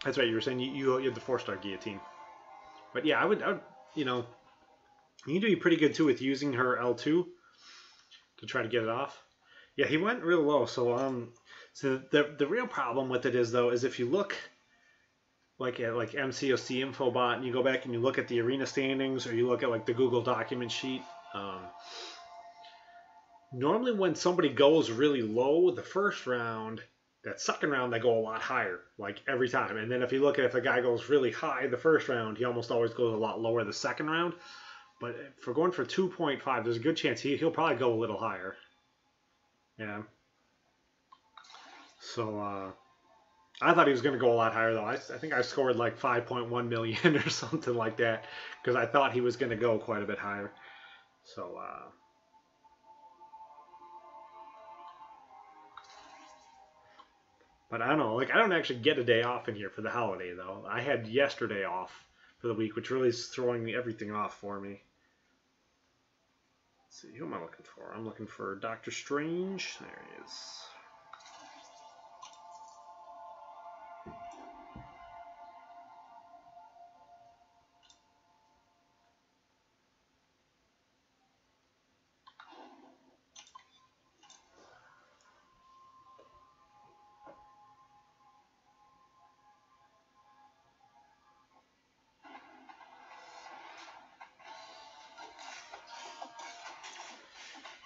That's right, you were saying you had the 4-star Guillotine. But yeah, I would, you know, you need to be pretty good too with using her L2 to try to get it off. Yeah, he went real low, so the real problem with it is though, is if you look like at like MCOC Infobot and you go back and you look at the arena standings or you look at like the Google document sheet, normally when somebody goes really low the first round, that second round they go a lot higher, like every time. And then if you look at if a guy goes really high the first round, he almost always goes a lot lower the second round. But for going for 2.5, there's a good chance he'll probably go a little higher. Yeah. So I thought he was going to go a lot higher, though. I think I scored like 5.1 million or something like that because I thought he was going to go quite a bit higher. So, but I don't know. Like, I don't actually get a day off in here for the holiday, though. I had yesterday off for the week, which really is throwing everything off for me. Let's see, who am I looking for? I'm looking for Doctor Strange. There he is.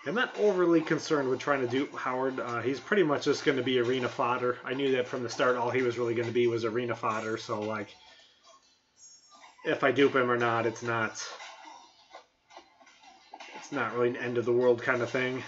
I'm not overly concerned with trying to dupe Howard. He's pretty much just going to be arena fodder. I knew that from the start. All he was really going to be was arena fodder. So, like, if I dupe him or not, it's not really an end of the world kind of thing.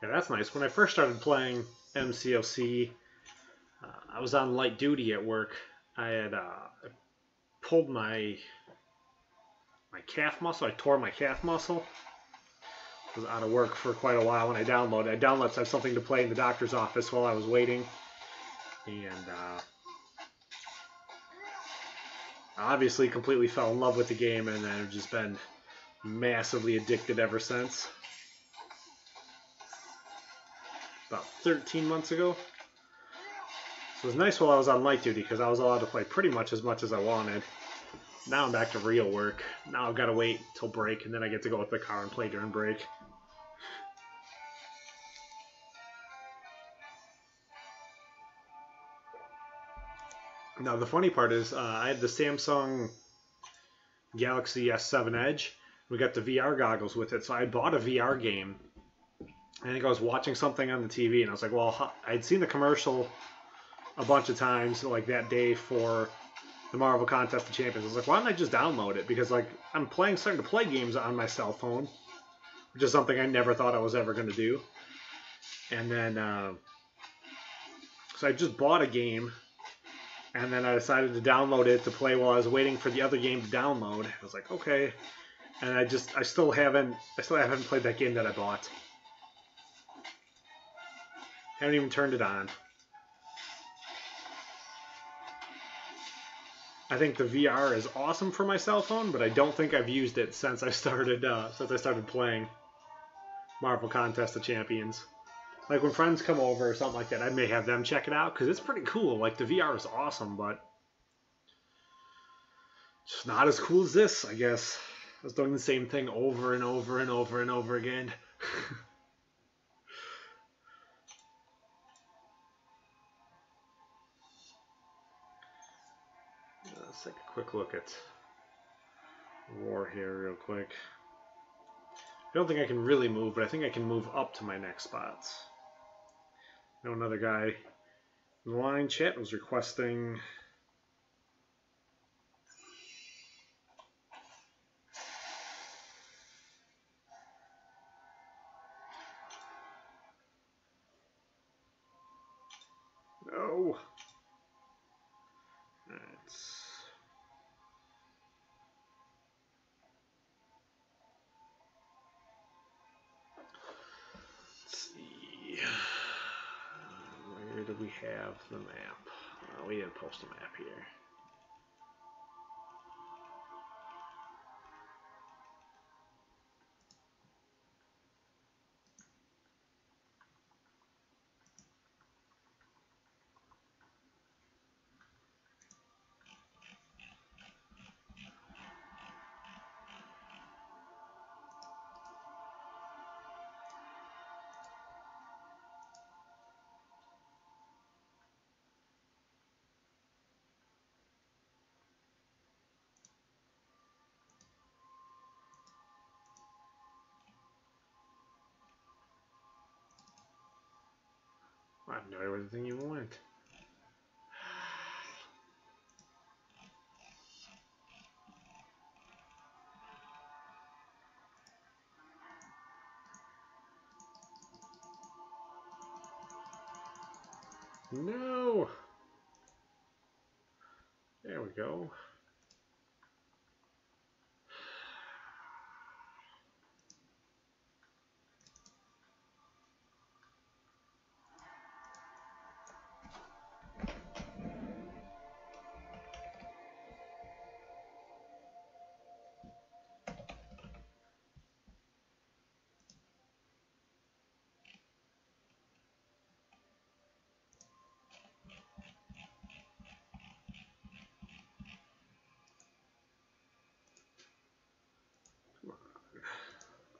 Yeah, that's nice. When I first started playing MCOC, I was on light duty at work. I had pulled my calf muscle. I tore my calf muscle. I was out of work for quite a while when I downloaded. I downloaded to have something to play in the doctor's office while I was waiting. And I obviously completely fell in love with the game, and I've just been massively addicted ever since. About 13 months ago. So it was nice while I was on light duty because I was allowed to play pretty much as I wanted. Now I'm back to real work. Now I've got to wait till break, and then I get to go with the car and play during break. Now the funny part is I had the Samsung Galaxy S7 Edge. We got the VR goggles with it, so I bought a VR game. I think I was watching something on the TV, and I was like, well, I'd seen the commercial a bunch of times, like that day for the Marvel Contest of Champions. I was like, why don't I just download it? Because like I'm starting to play games on my cell phone, which is something I never thought I was ever going to do. And then, so I just bought a game, and then I decided to download it to play while I was waiting for the other game to download. I was like, okay, and I still haven't played that game that I bought. Haven't even turned it on. I think the VR is awesome for my cell phone, but I don't think I've used it since I started playing Marvel Contest of Champions. Like when friends come over or something like that, I may have them check it out because it's pretty cool. Like the VR is awesome, but just not as cool as this, I guess. I was doing the same thing over and over and over and over again. Let's take a quick look at War here real quick. I don't think I can really move, but I think I can move up to my next spots. I know another guy in the line chat was requesting no. Where do we have the map? We didn't post a map here. no idea where the thing even went. No! There we go.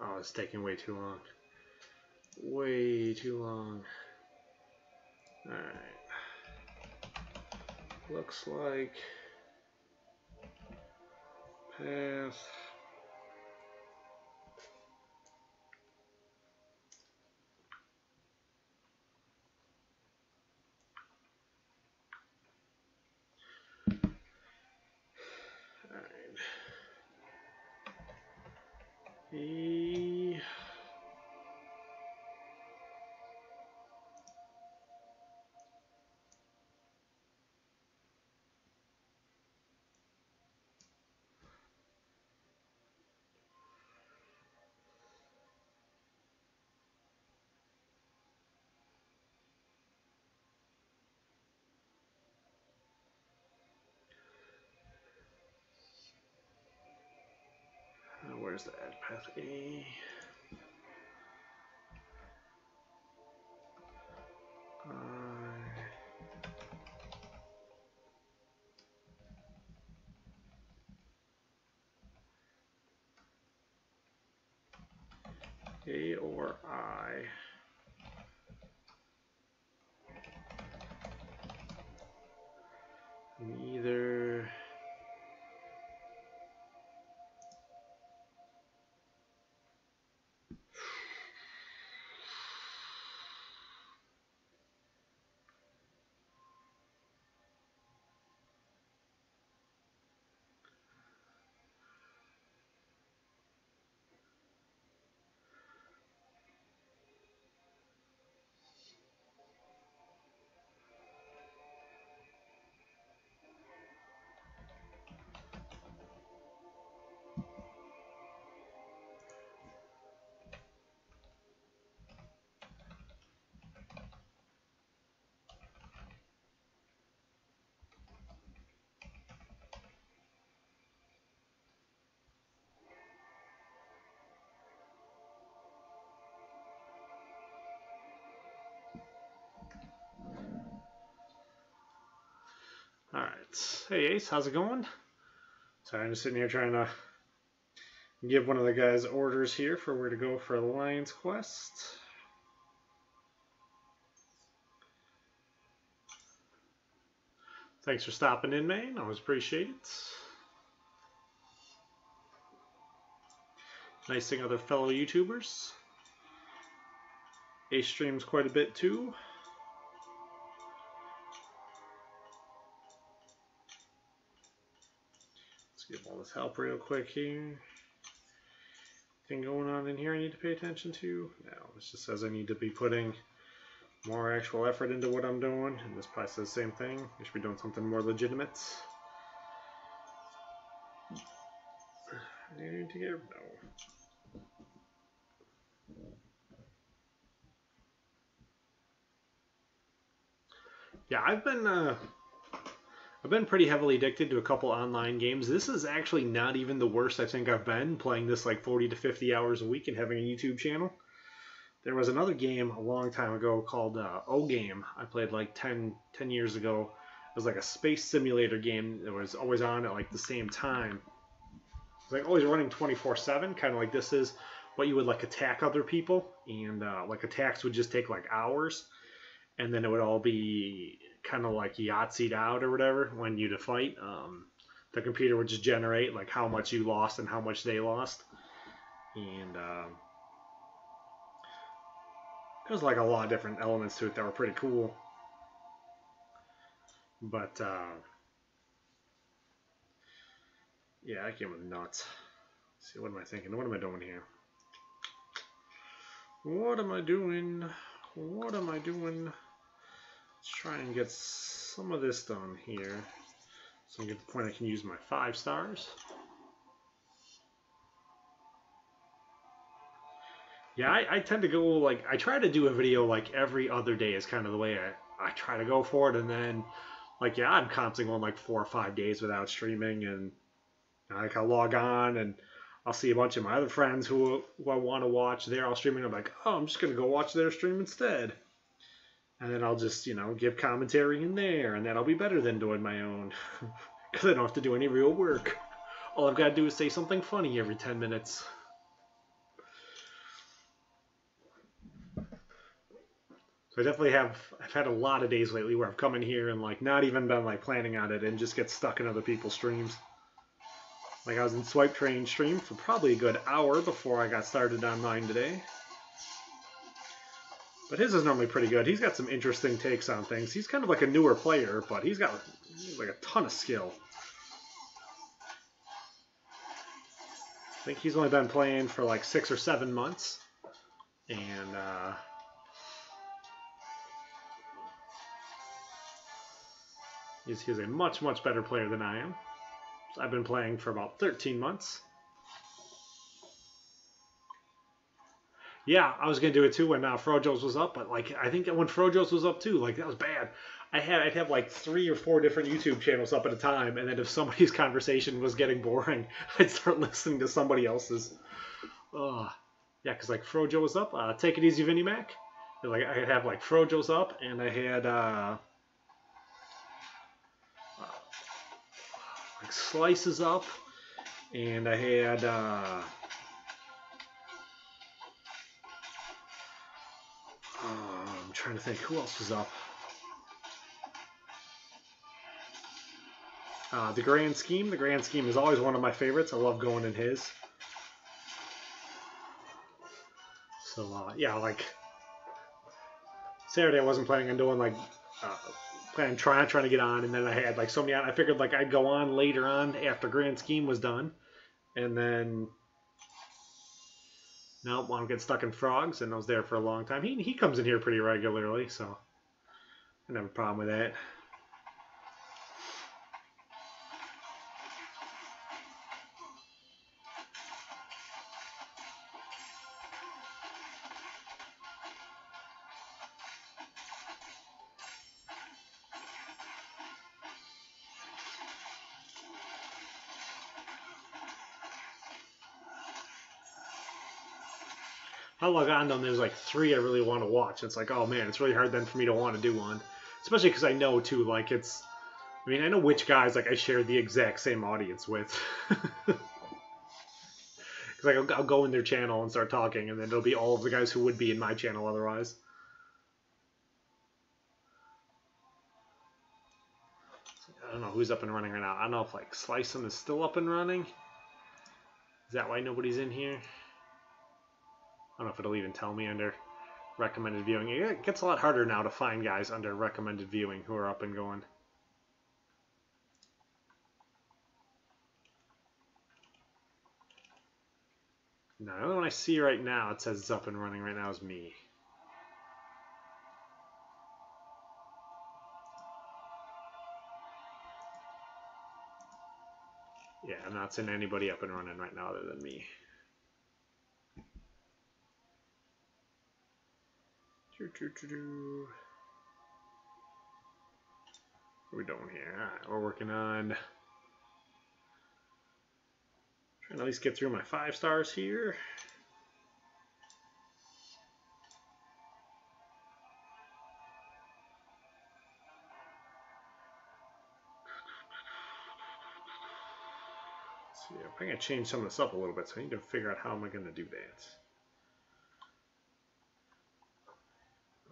Oh, it's taking way too long. Way too long. Alright. Looks like path. Alright. E. Where's the add path A? A or I. Neither. Alright. Hey Ace, how's it going? So I'm just sitting here trying to give one of the guys orders here for where to go for the Lion's Quest. Thanks for stopping in, man. I always appreciate it. Nice seeing other fellow YouTubers. Ace streams quite a bit too. Let's give all this help real quick here. Anything going on in here I need to pay attention to? No, it just says I need to be putting more actual effort into what I'm doing, and this probably says the same thing. I should be doing something more legitimate. Anything to get? No. Yeah, I've been pretty heavily addicted to a couple online games. This is actually not even the worst I think I've been, playing this like 40 to 50 hours a week and having a YouTube channel. There was another game a long time ago called O-Game. I played like 10 years ago. It was like a space simulator game that was always on at like the same time. It was like always running 24/7, kind of like this is, but you would like attack other people, and like attacks would just take like hours, and then it would all be kind of like Yahtzeed out or whatever when you'd fight. The computer would just generate like how much you lost and how much they lost, and there's like a lot of different elements to it that were pretty cool. But yeah, I came with nuts. Let's see, what am I thinking? What am I doing here? What am I doing? What am I doing? Let's try and get some of this done here. So I get to the point I can use my 5 stars. Yeah, I tend to go like, I try to do a video like every other day is kind of the way I try to go for it. And then like, yeah, I'm constantly going like 4 or 5 days without streaming, and like I'll log on and I'll see a bunch of my other friends who I want to watch. They're all streaming. I'm like, oh, I'm just going to go watch their stream instead. And then I'll just, give commentary in there, and that'll be better than doing my own. Because I don't have to do any real work. All I've got to do is say something funny every 10 minutes. So I definitely I've had a lot of days lately where I've come in here and like not even been like planning on it and just get stuck in other people's streams. Like I was in Swipe Train stream for probably a good hour before I got started on mine today. But his is normally pretty good. He's got some interesting takes on things. He's kind of like a newer player, but he's got like a ton of skill. I think he's only been playing for like 6 or 7 months. And he's a much, much better player than I am. So I've been playing for about 13 months. Yeah, I was gonna do it too when Frojo's was up, but like I think when Frojo's was up too, like that was bad. I'd have like 3 or 4 different YouTube channels up at a time, and then if somebody's conversation was getting boring, I'd start listening to somebody else's. Yeah, because like Frojo was up, Take It Easy Vinnie Mac. Like I'd have like Frojo's up, and I had like Slices up, and I had I'm trying to think who else was up. The Grand Scheme. The Grand Scheme is always one of my favorites. I love going in his. So yeah, like Saturday I wasn't planning on doing like trying to get on, and then I had like so many on. I figured like I'd go on later on after Grand Scheme was done, and then nope, want to get stuck in frogs, and I was there for a long time. He comes in here pretty regularly, so I don't have a problem with that. I log on them, there's like 3 I really want to watch. It's like, oh man, it's really hard then for me to want to do one. Especially because I know too, like I know which guys like I share the exact same audience with. Because like I'll go in their channel and start talking, and then it'll be all of the guys who would be in my channel otherwise. I don't know who's up and running right now. I don't know if like Slicem is still up and running. Is that why nobody's in here? I don't know if it'll even tell me under recommended viewing. It gets a lot harder now to find guys under recommended viewing who are up and going. No, the only one I see right now it says it's up and running right now is me. Yeah, I'm not seeing anybody up and running right now other than me. What are we doing here? Alright, we're working on trying to at least get through my 5 stars here. Let's see, I'm going to change some of this up a little bit, so I need to figure out how am I going to do that.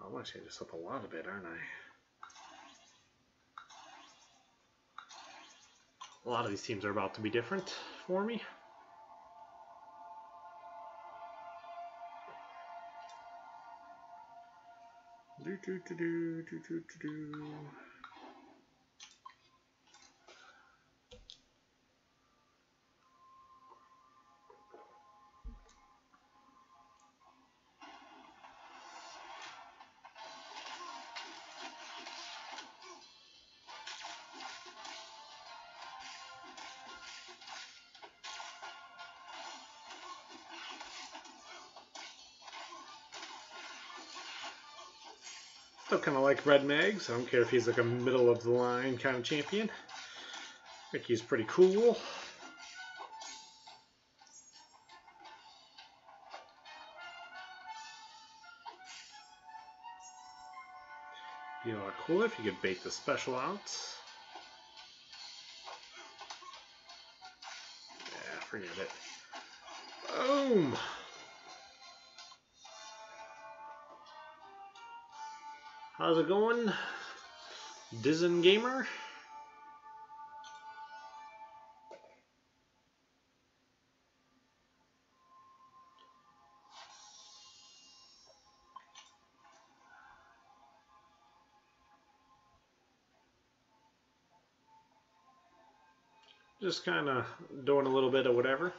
I want to change this up a lot a bit, aren't I? A lot of these teams are about to be different for me. Still kind of like Red Mags. I don't care if he's like a middle of the line kind of champion. I think he's pretty cool. Be a lot cooler if you could bait the special out. Yeah, forget it. Boom! How's it going, Dizen Gamer? Just kind of doing a little bit of whatever.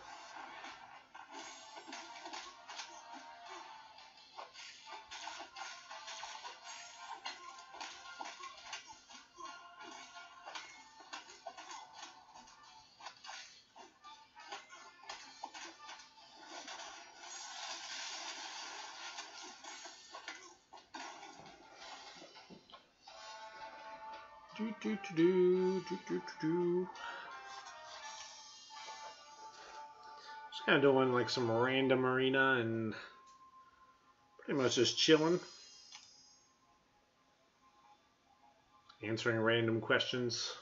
Just kind of doing like some random arena and pretty much just chilling, answering random questions.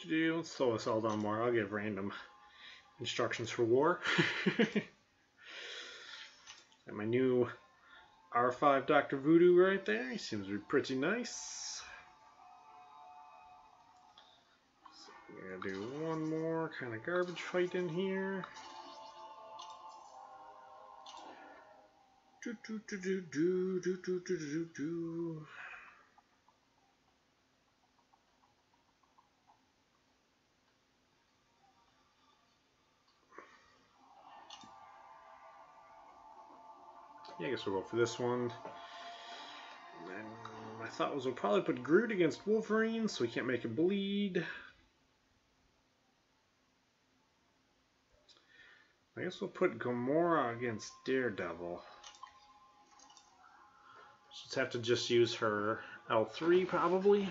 Let's slow us all down more. I'll give random instructions for war. And my new R5 Dr. Voodoo right there. He seems to be pretty nice. So we're gonna do one more kind of garbage fight in here. Yeah, I guess we'll go for this one. And then my thought was we'll probably put Groot against Wolverine so we can't make it bleed. I guess we'll put Gamora against Daredevil. Just have to just use her L3 probably.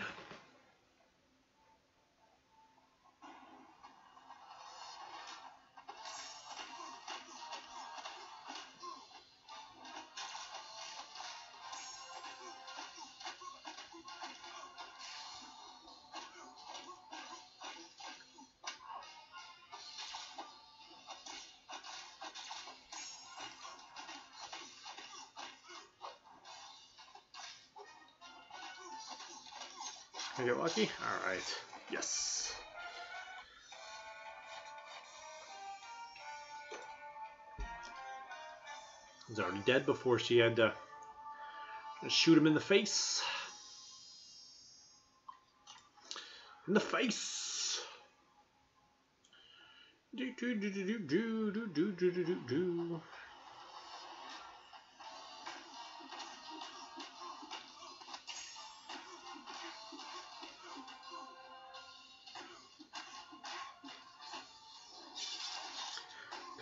Can I get lucky? Alright. Yes. He's already dead before she had to shoot him in the face. In the face. Do do do do do do do do do do do do.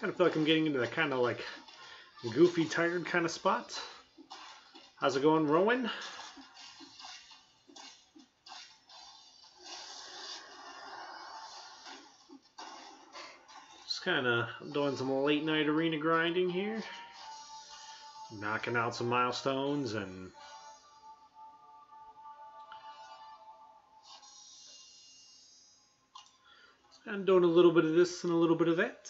Kind of feel like I'm getting into the kind of like goofy, tired kind of spot. How's it going, Rowan? Just kind of doing some late night arena grinding here. Knocking out some milestones and doing a little bit of this and a little bit of that.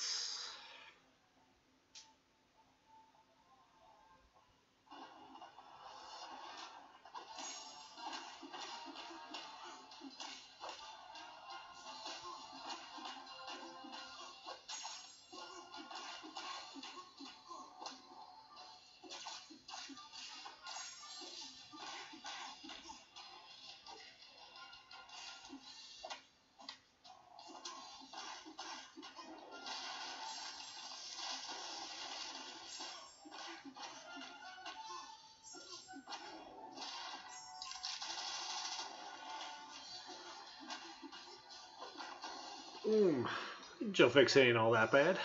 Joe Fix ain't all that bad.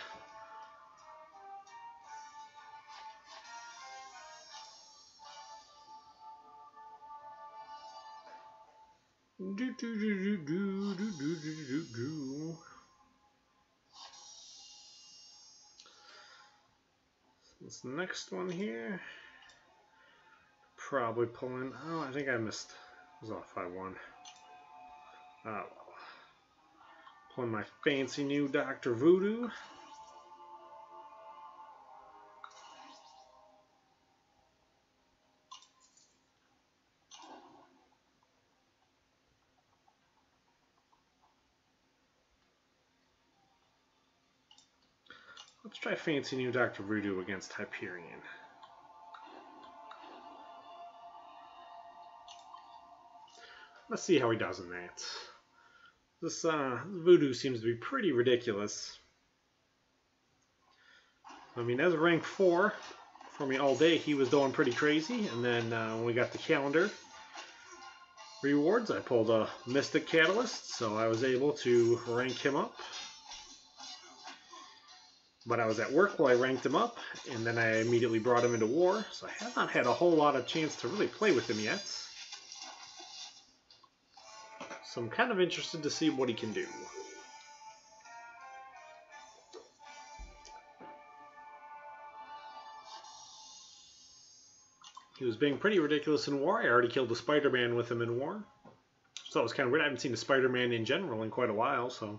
This next one here, probably pulling. Oh, I think I missed. I was off by one. Oh well. Pulling my fancy new Dr. Voodoo. Let's try fancy new Dr. Voodoo against Hyperion. Let's see how he does in that. This Voodoo seems to be pretty ridiculous. I mean, as a rank 4, for me all day, he was doing pretty crazy. And then when we got the calendar rewards, I pulled a Mystic Catalyst, so I was able to rank him up. But I was at work while I ranked him up, and then I immediately brought him into war, so I have not had a whole lot of chance to really play with him yet. So I'm kind of interested to see what he can do. He was being pretty ridiculous in war. I already killed the Spider-Man with him in war. So it was kind of weird. I haven't seen the Spider-Man in general in quite a while, so...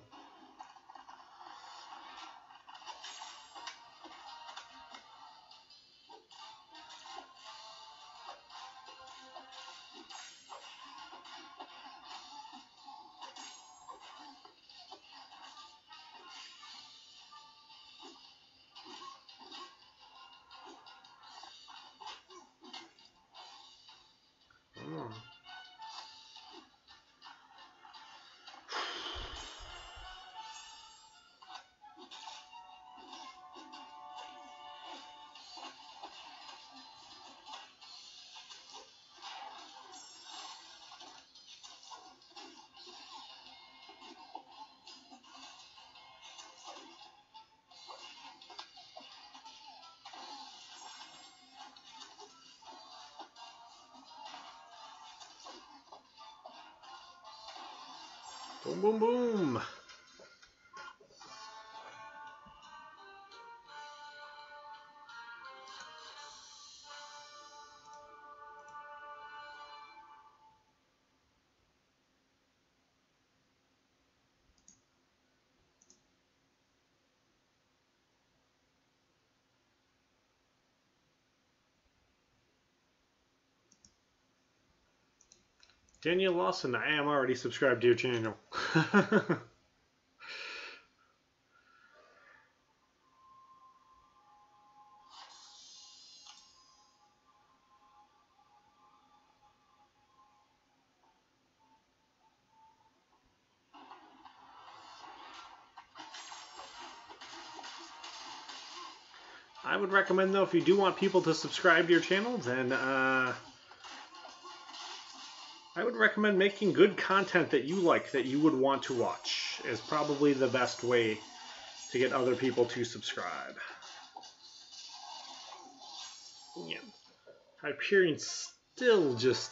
Boom, boom, boom. Daniel Lawson, I am already subscribed to your channel. I would recommend, though, if you do want people to subscribe to your channel, then I would recommend making good content that you like, that you would want to watch, is probably the best way to get other people to subscribe. Yeah. Hyperion still just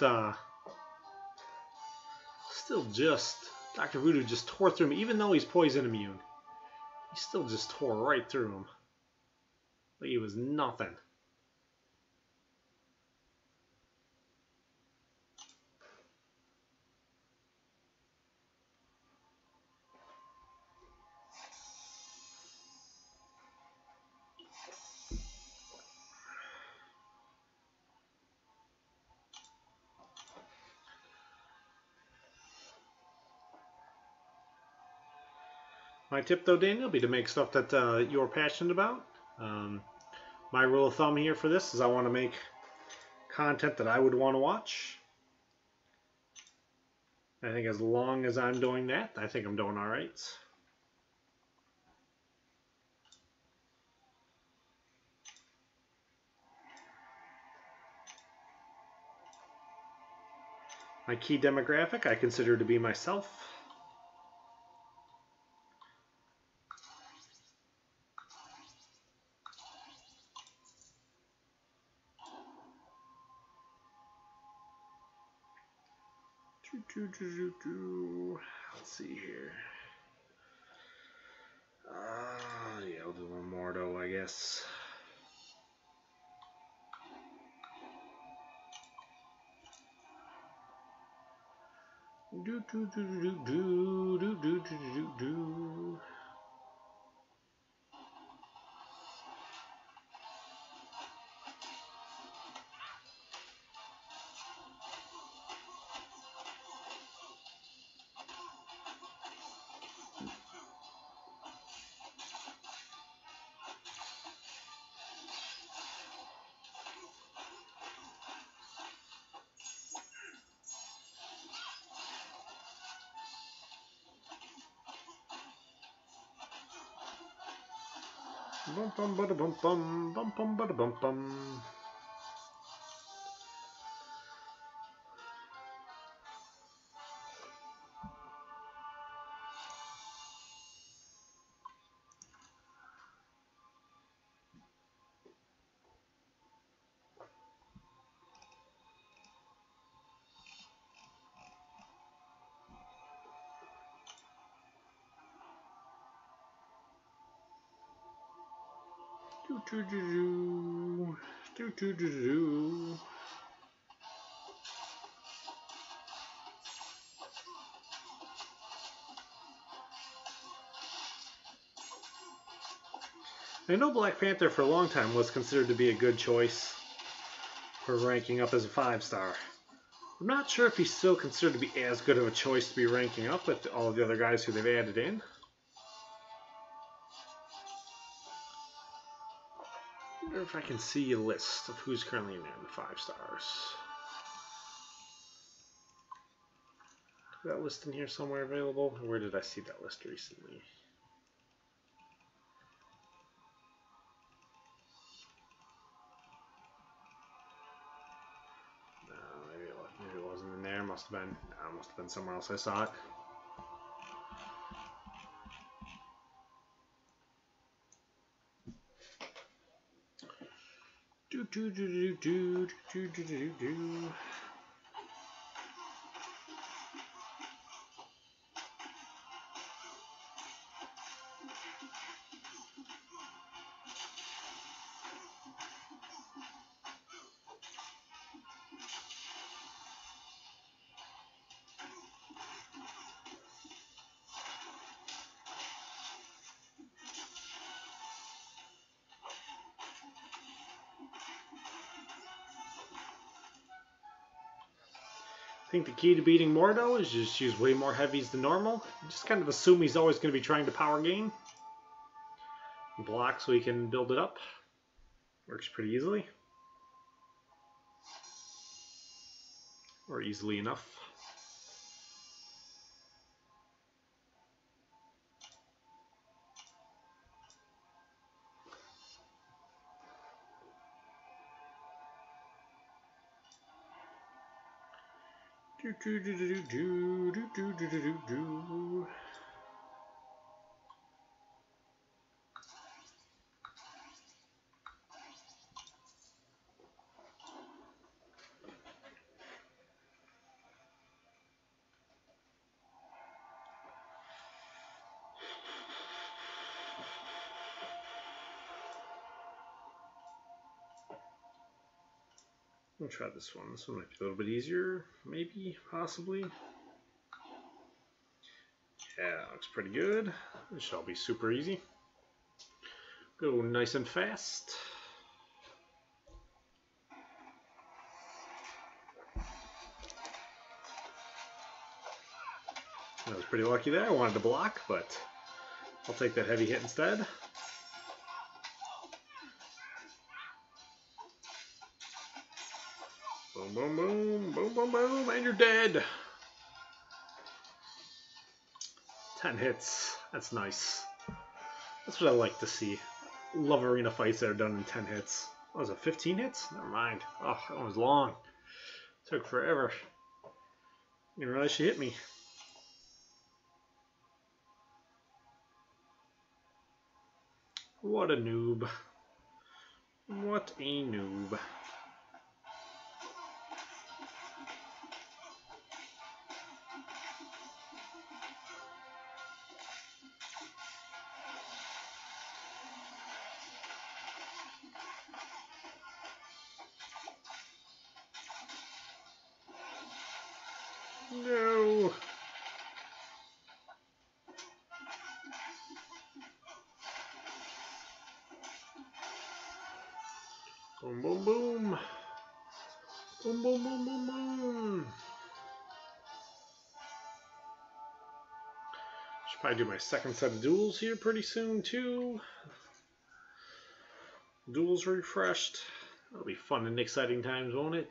Dr. Voodoo just tore through him, even though he's poison immune. He still just tore right through him. Like he was nothing. My tip, though, Daniel, be to make stuff that you're passionate about. My rule of thumb here for this is I want to make content that I would want to watch. I think as long as I'm doing that, I think I'm doing all right. My key demographic I consider to be myself. Let's see here. Yeah, I'll do one more though, I guess. Bum bum bada bum bum bum bum bada bum bum. I know Black Panther for a long time was considered to be a good choice for ranking up as a 5-star. I'm not sure if he's still considered to be as good of a choice to be ranking up with all of the other guys who they've added in. I wonder if I can see a list of who's currently in there in the 5 stars. Is that list in here somewhere available? Where did I see that list recently? Maybe it wasn't in there. Must have been. No, must have been somewhere else I saw it. I think the key to beating Mordo is just use way more heavies than normal. Just kind of assume he's always going to be trying to power gain. Block so he can build it up. Works pretty easily. Or easily enough. We'll try this one. This one might be a little bit easier, maybe, possibly. Yeah, looks pretty good. This shall be super easy. Go nice and fast. I was pretty lucky there. I wanted to block, but I'll take that heavy hit instead. Boom, boom, boom, boom, boom, boom, and you're dead. 10 hits. That's nice. That's what I like to see. Love arena fights that are done in 10 hits. What was it, 15 hits? Never mind. Oh, that one was long. Took forever. Didn't realize she hit me. What a noob. What a noob. No. Boom, boom, boom. Boom, boom, boom, boom, boom. Should probably do my second set of duels here pretty soon, too. Duels refreshed. That'll be fun and exciting times, won't it?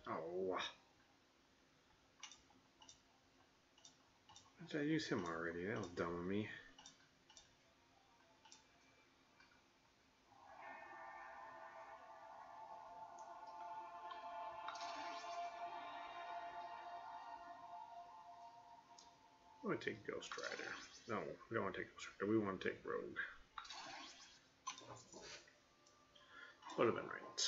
Oh. Did I use him already? That was dumb of me. I want to take Ghost Rider. No, we don't want to take Ghost Rider. We want to take Rogue. Would have been right.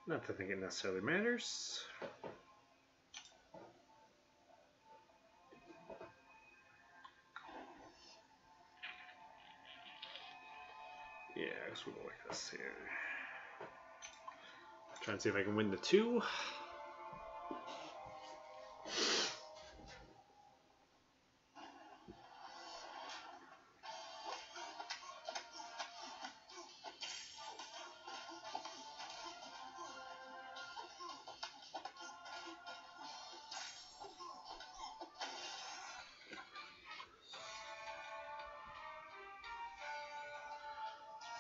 Not that I think it necessarily matters. Yeah, I guess we'll go like this here. Try and see if I can win the 2.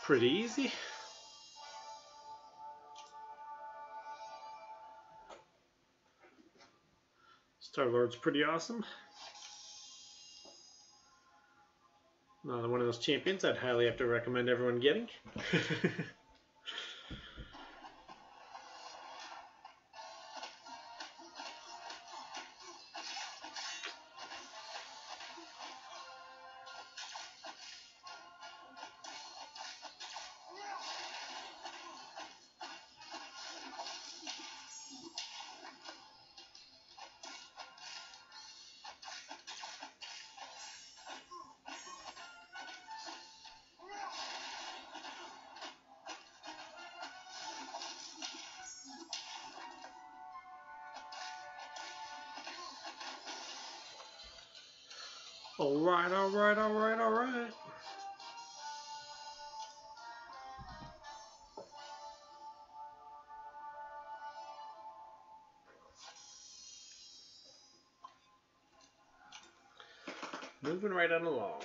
Pretty easy. Star-Lord's pretty awesome. Another one of those champions I'd highly have to recommend everyone getting. Alright, alright, alright, alright. Moving right on along.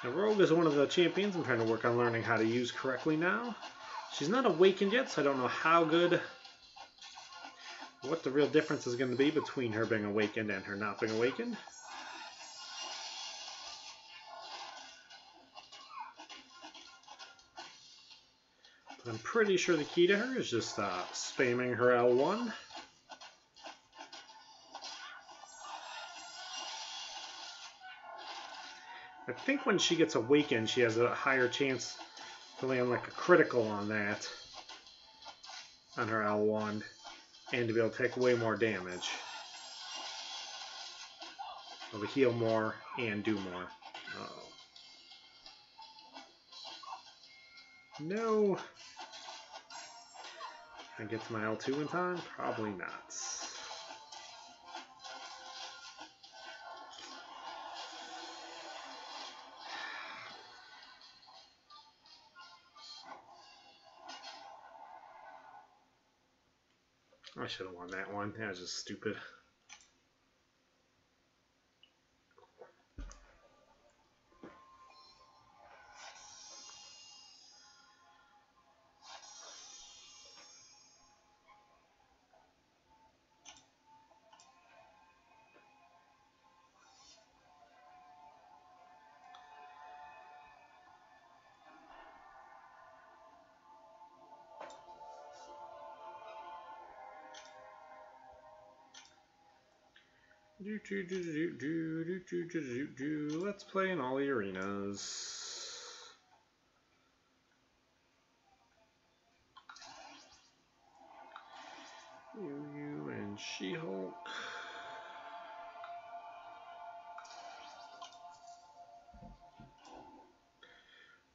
Now, Rogue is one of the champions I'm trying to work on learning how to use correctly now. She's not awakened yet, so I don't know how good, what the real difference is going to be between her being awakened and her not being awakened. But I'm pretty sure the key to her is just spamming her L1. I think when she gets awakened, she has a higher chance to land like a critical on that, on her L1, and to be able to take way more damage. So to heal more and do more. Uh-oh. No. Can I get to my L2 in time? Probably not. I should have won that one. That was just stupid. Let's play in all the arenas. You and She-Hulk.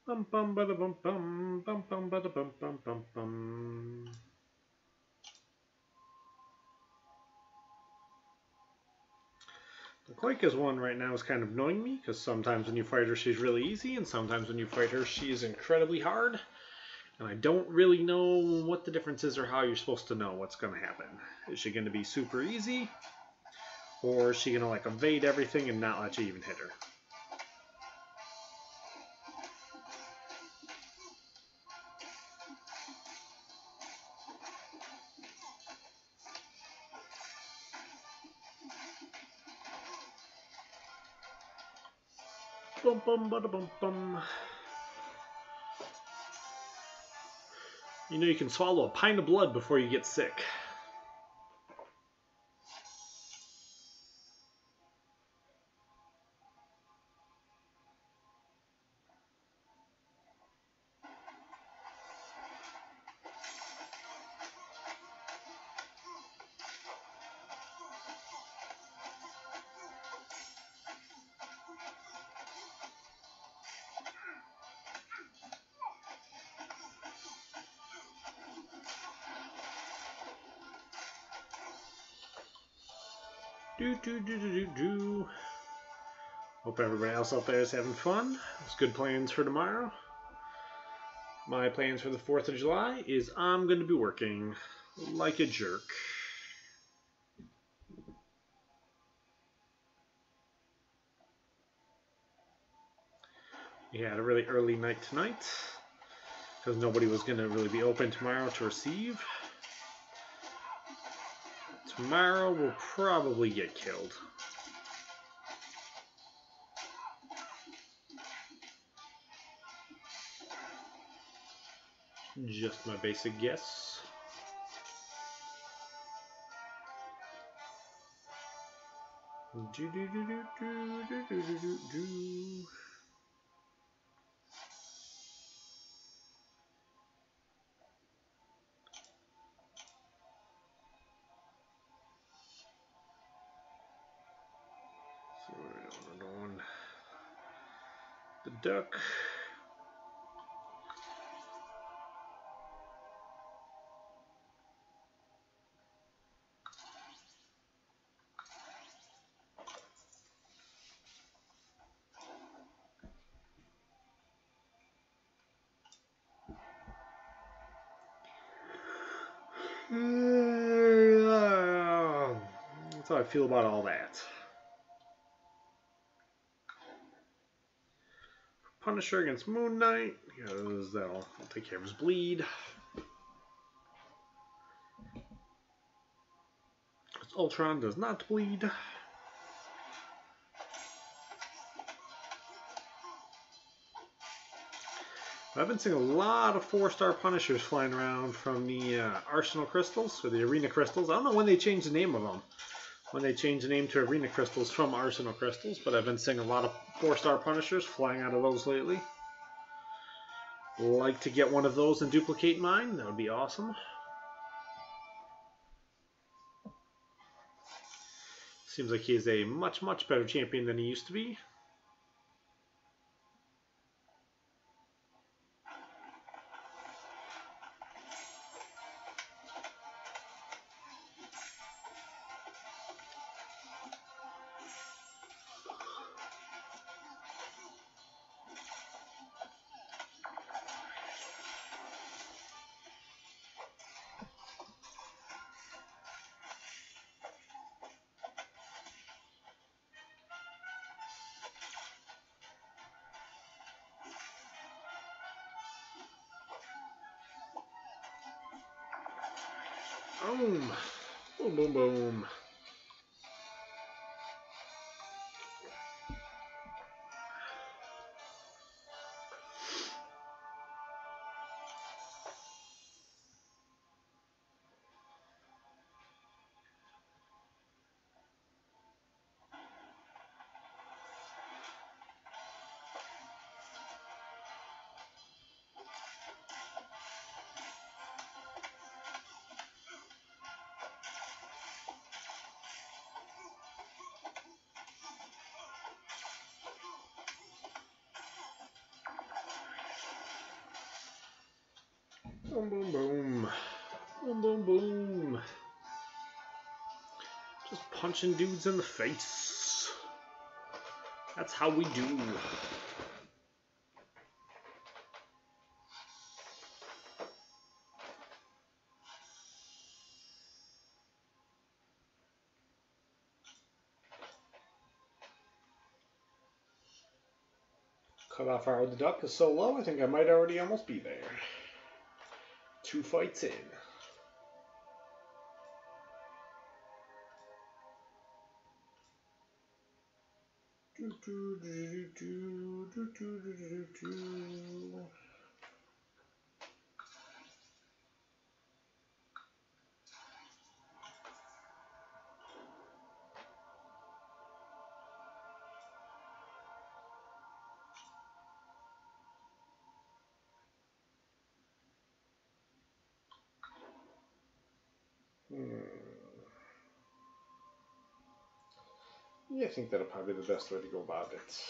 Bum bum bada bum bum bum bum bada bum bum bum bum. The Cloika's one right now is kind of annoying me because sometimes when you fight her she's really easy and sometimes when you fight her she is incredibly hard. And I don't really know what the difference is or how you're supposed to know what's going to happen. Is she going to be super easy? Or is she going to like evade everything and not let you even hit her? Bum bum bada bum bum. You know you can swallow a pint of blood before you get sick. Hope everybody else out there is having fun. It's good plans for tomorrow. My plans for the 4th of July is I'm going to be working like a jerk. We had a really early night tonight because nobody was going to really be open tomorrow to receive. Tomorrow we'll probably get killed. Just my basic guess. Do do do do do do do do do. So we're doing the duck. That's how I feel about all that. Punisher against Moon Knight, because that'll take care of his bleed. Ultron does not bleed. I've been seeing a lot of 4-star Punishers flying around from the Arsenal Crystals, or the Arena Crystals. I don't know when they changed the name of them. When they changed the name to Arena Crystals from Arsenal Crystals, but I've been seeing a lot of 4-star Punishers flying out of those lately. Like to get one of those and duplicate mine. That would be awesome. Seems like he is a much, much better champion than he used to be. Boom. Boom, boom, boom. Boom, boom, boom. Boom, boom, boom. Just punching dudes in the face. That's how we do. Cutoff hour of the duck is so low, I think I might already almost be there. 2 fights in. Yeah, I think that'll probably be the best way to go about it.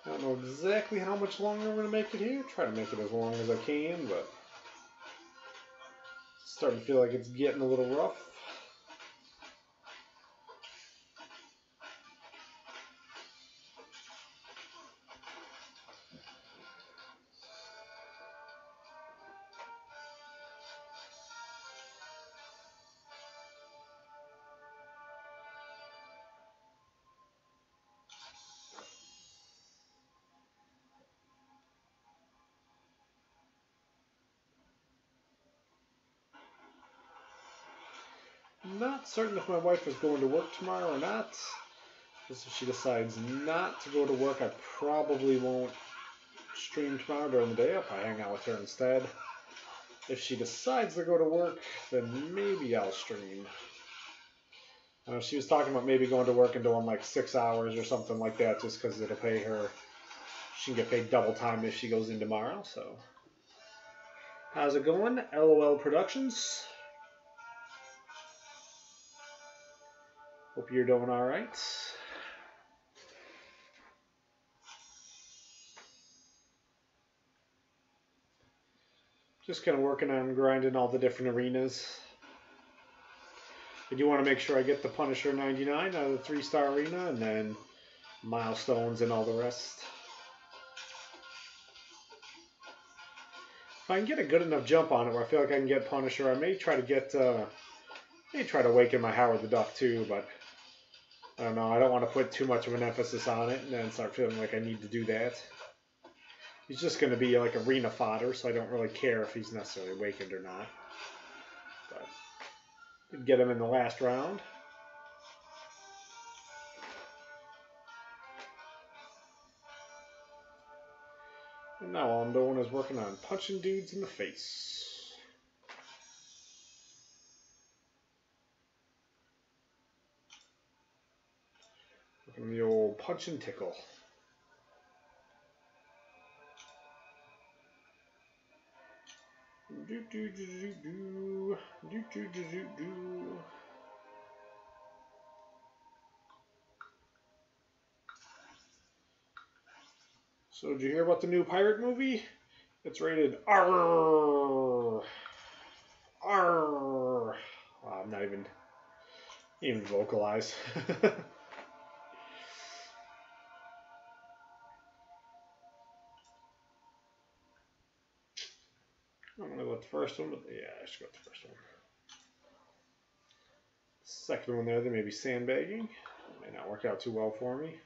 I don't know exactly how much longer I'm going to make it here. Try to make it as long as I can, but it's starting to feel like it's getting a little rough. Not certain if my wife is going to work tomorrow or not. Because if she decides not to go to work, I probably won't stream tomorrow during the day. I'll probably hang out with her instead. If she decides to go to work, then maybe I'll stream. She was talking about maybe going to work and doing like 6 hours or something like that, just because it'll pay her. She can get paid double time if she goes in tomorrow. So, how's it going? LOL Productions. Hope you're doing all right. Just kind of working on grinding all the different arenas. I do want to make sure I get the Punisher 99 out of the 3-star arena, and then milestones and all the rest. If I can get a good enough jump on it where I feel like I can get Punisher, I may try to get, may try to awaken my Howard the Duck too, but I don't know. I don't want to put too much of an emphasis on it and then start feeling like I need to do that. He's just going to be like arena fodder, so I don't really care if he's necessarily awakened or not. But did get him in the last round. And now all I'm doing is working on punching dudes in the face. Working the old punch and tickle. Do do do do do do do do do do. So did you hear about the new pirate movie? It's rated R. R. I'm not even vocalize. I'm gonna go with the first one, but yeah, I should go with the first one. Second one there, they may be sandbagging. May not work out too well for me.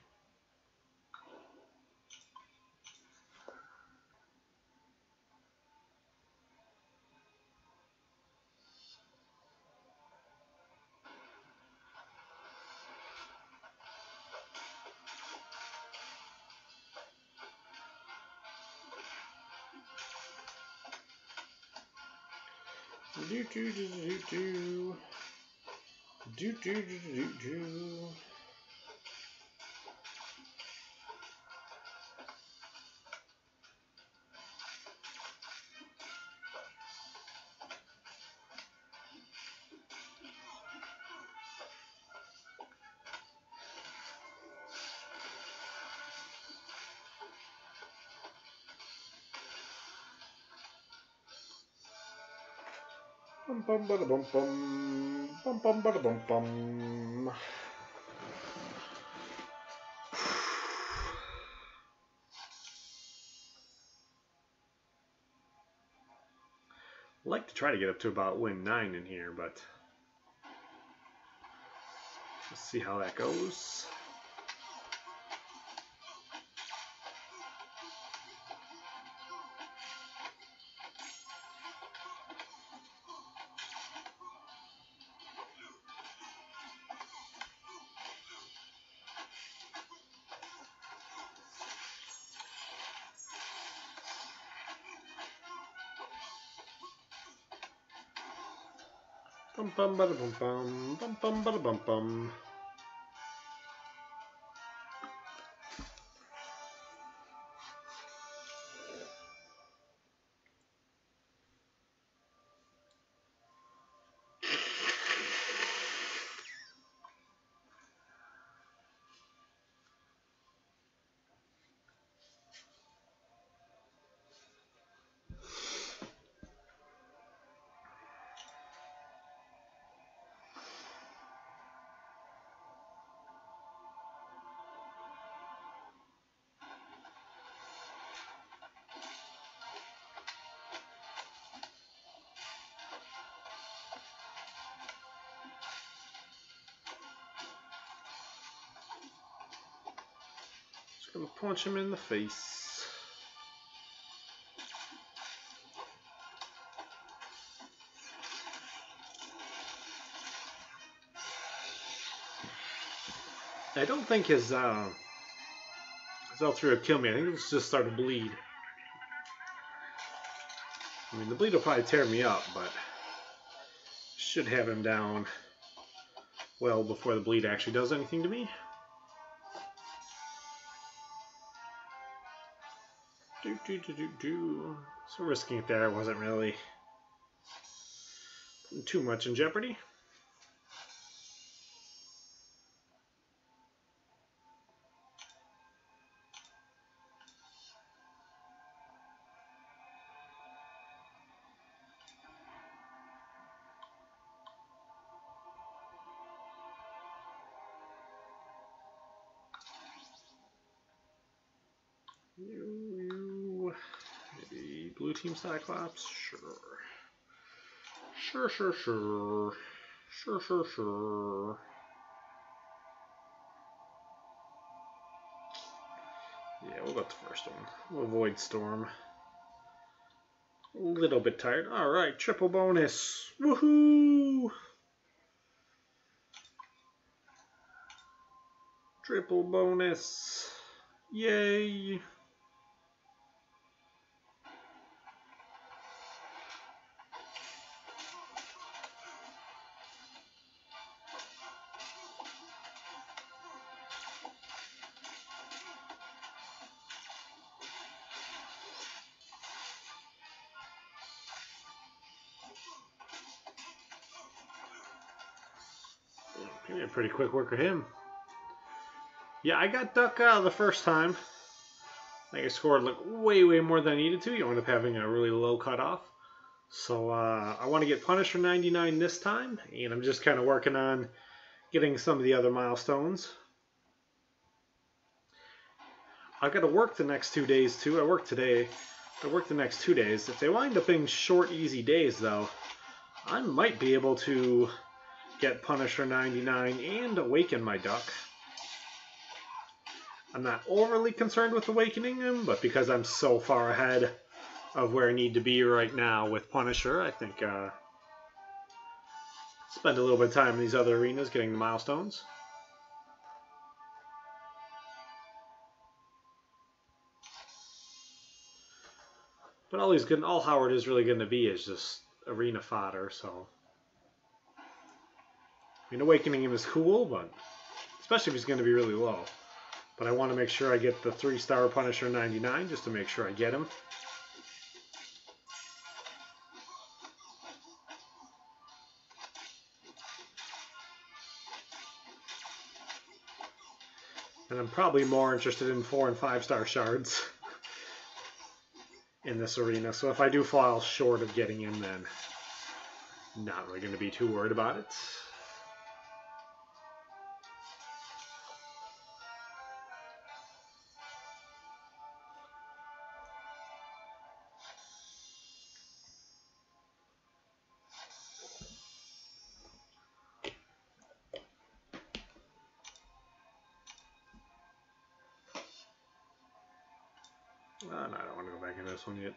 Do do do do do do do do do do. Bum bum bada bum bum bum bum bada bum bum. I'd like to try to get up to about win 9 in here, but let's see how that goes. Bum bum bada bum bum bada bum bum. Just gonna punch him in the face. I don't think his L3 would kill me. I think it's just start to bleed. I mean, the bleed will probably tear me up, but should have him down well before the bleed actually does anything to me. Do do do do do. So risking it there wasn't really too much in jeopardy. You maybe blue team Cyclops? Sure. Sure, sure, sure. Sure, sure, sure. Yeah, we'll go with the first one. We'll avoid Storm. A little bit tired. Alright, triple bonus. Woohoo! Triple bonus. Yay! Give me a pretty quick work of him. Yeah, I got Duck the first time. I think I scored like way more than I needed to. You end up having a really low cutoff. So I want to get Punisher 99 this time, and I'm just kind of working on getting some of the other milestones. I've got to work the next 2 days too. I work today. I work the next 2 days. If they wind up being short, easy days though, I might be able to get Punisher 99 and awaken my Duck. I'm not overly concerned with awakening him, but because I'm so far ahead of where I need to be right now with Punisher, I think spend a little bit of time in these other arenas getting the milestones. But all Howard is really going to be is just arena fodder, so I mean, awakening him is cool, but especially if he's going to be really low. But I want to make sure I get the 3-star Punisher 99 just to make sure I get him. And I'm probably more interested in 4- and 5-star shards in this arena. So if I do fall short of getting him, then I'm not really going to be too worried about it. No, I don't want to go back in this one yet.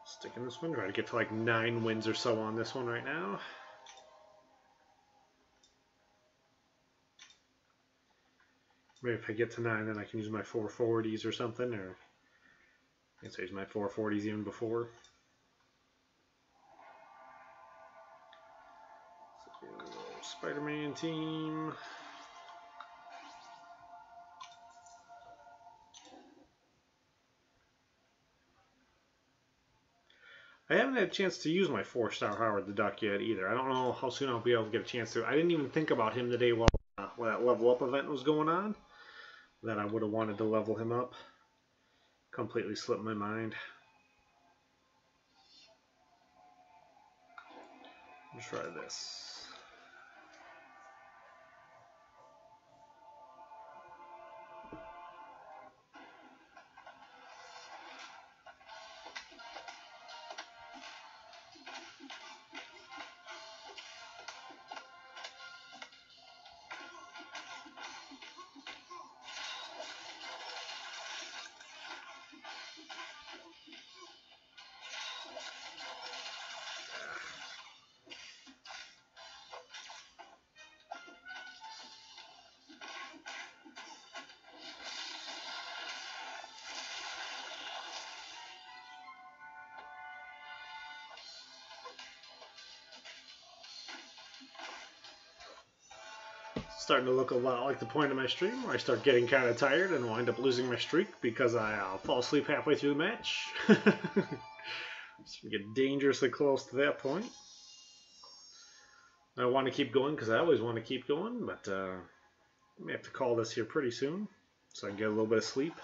Stick in this one. Try to get to like 9 wins or so on this one right now. Maybe if I get to 9, then I can use my 440s or something, or I guess I use my 440s even before. So, Spider-Man team. I haven't had a chance to use my 4-star Howard the Duck yet either. I don't know how soon I'll be able to get a chance to. I didn't even think about him today while that level up event was going on. That I would have wanted to level him up. Completely slipped my mind. Let's try this. Starting to look a lot like the point of my stream where I start getting kind of tired and wind up losing my streak because I fall asleep halfway through the match. So we get dangerously close to that point. I want to keep going because I always want to keep going, but I may have to call this here pretty soon so I can get a little bit of sleep.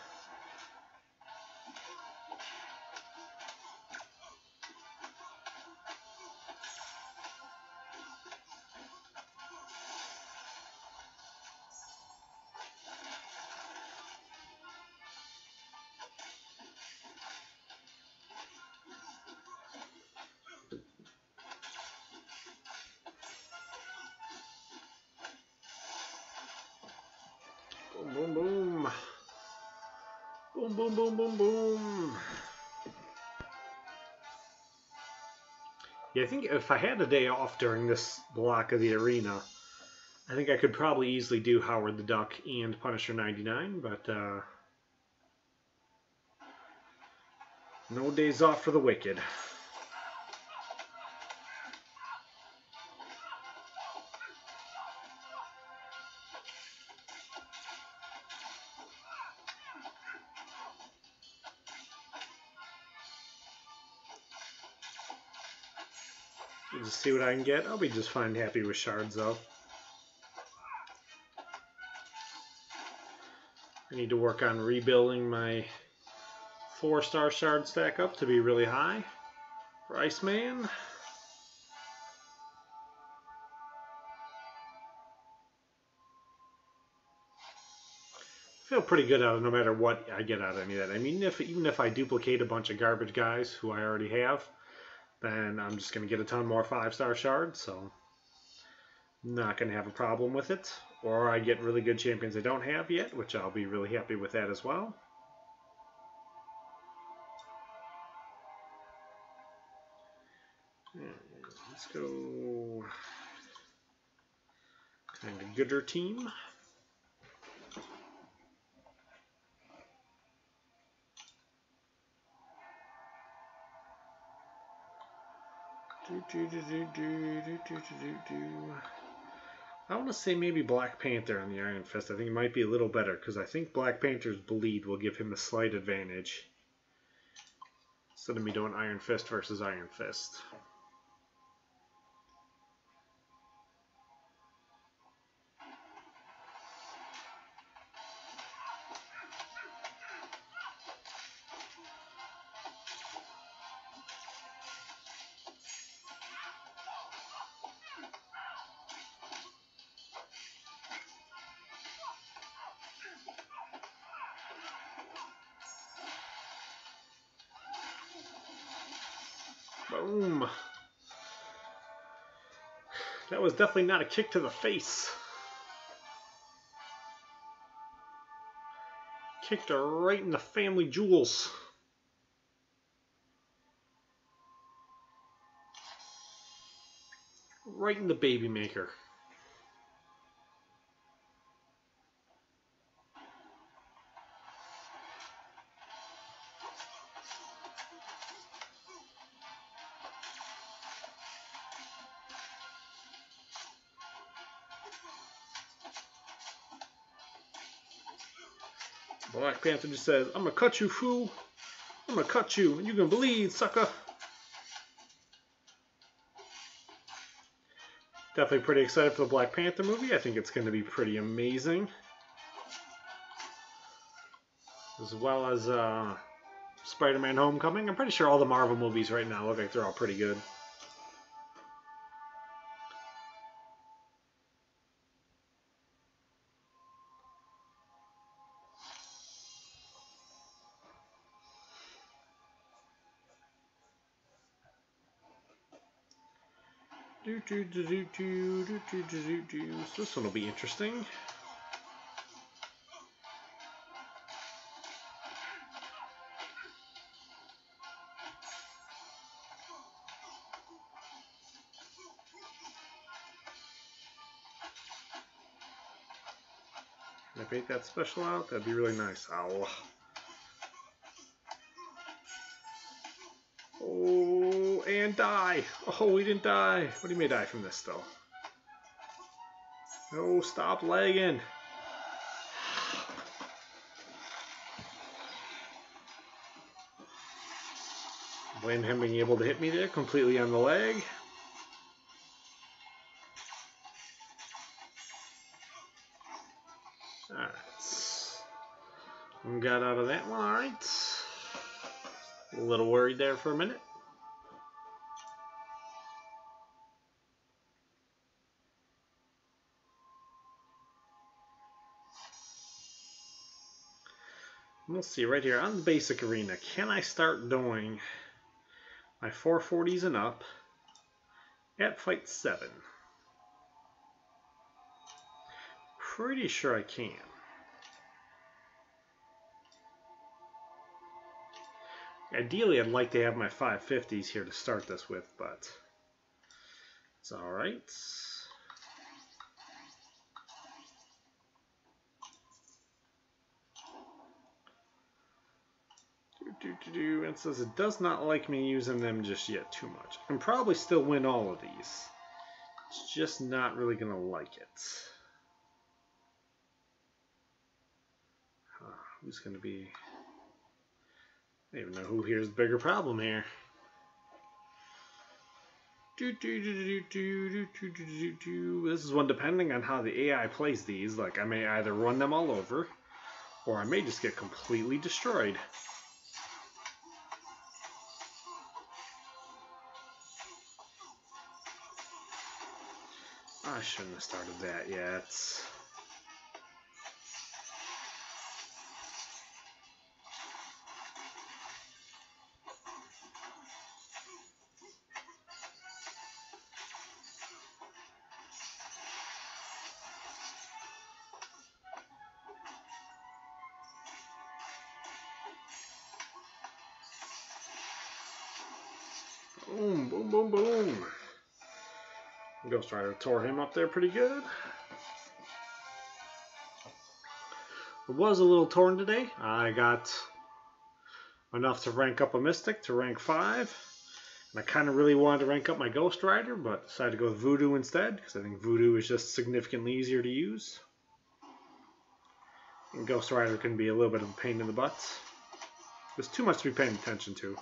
Boom, boom, boom. Boom, boom, boom, boom, boom. Yeah, I think if I had a day off during this block of the arena, I think I could probably easily do Howard the Duck and Punisher 99, but no days off for the wicked. Just see what I can get. I'll be just fine happy with shards though. I need to work on rebuilding my 4-star shard stack up to be really high for Iceman. I feel pretty good out of no matter what I get out of any of that. I mean, even if I duplicate a bunch of garbage guys who I already have, then I'm just going to get a ton more 5-star shards, so I'm not going to have a problem with it. Or I get really good champions I don't have yet, which I'll be really happy with that as well. Let's go kind of gooder team. I want to say maybe Black Panther on the Iron Fist. I think it might be a little better because I think Black Panther's bleed will give him a slight advantage instead of me doing Iron Fist versus Iron Fist. Boom. That was definitely not a kick to the face. Kicked her right in the family jewels. Right in the baby maker. Black Panther just says, I'm gonna cut you, fool. I'm gonna cut you, and you can bleed, sucker. Definitely pretty excited for the Black Panther movie. I think it's going to be pretty amazing. As well as Spider-Man Homecoming. I'm pretty sure all the Marvel movies right now look like they're all pretty good. So this one will be interesting. Can I bait that special out? That'd be really nice. Ow. Oh, and die. Oh, we didn't die. But he may die from this, though. No, stop lagging. Blame him being able to hit me there completely on the leg. Alright. Got out of that one, alright. A little worried there for a minute. We'll see right here on the basic arena. Can I start doing my 440s and up at fight 7? Pretty sure I can. Ideally, I'd like to have my 550s here to start this with, but it's alright. It says it does not like me using them just yet too much. I can probably still win all of these. It's just not really going to like it. Who's going to be... I don't even know who here's the bigger problem here. This is one depending on how the AI plays these. Like, I may either run them all over, or I may just get completely destroyed. I shouldn't have started that yet. Boom, boom, boom, boom. Ghost Rider tore him up there pretty good. It was a little torn today. I got enough to rank up a Mystic to rank 5. And I kind of really wanted to rank up my Ghost Rider, but decided to go with Voodoo instead, because I think Voodoo is just significantly easier to use. And Ghost Rider can be a little bit of a pain in the butt. There's too much to be paying attention to.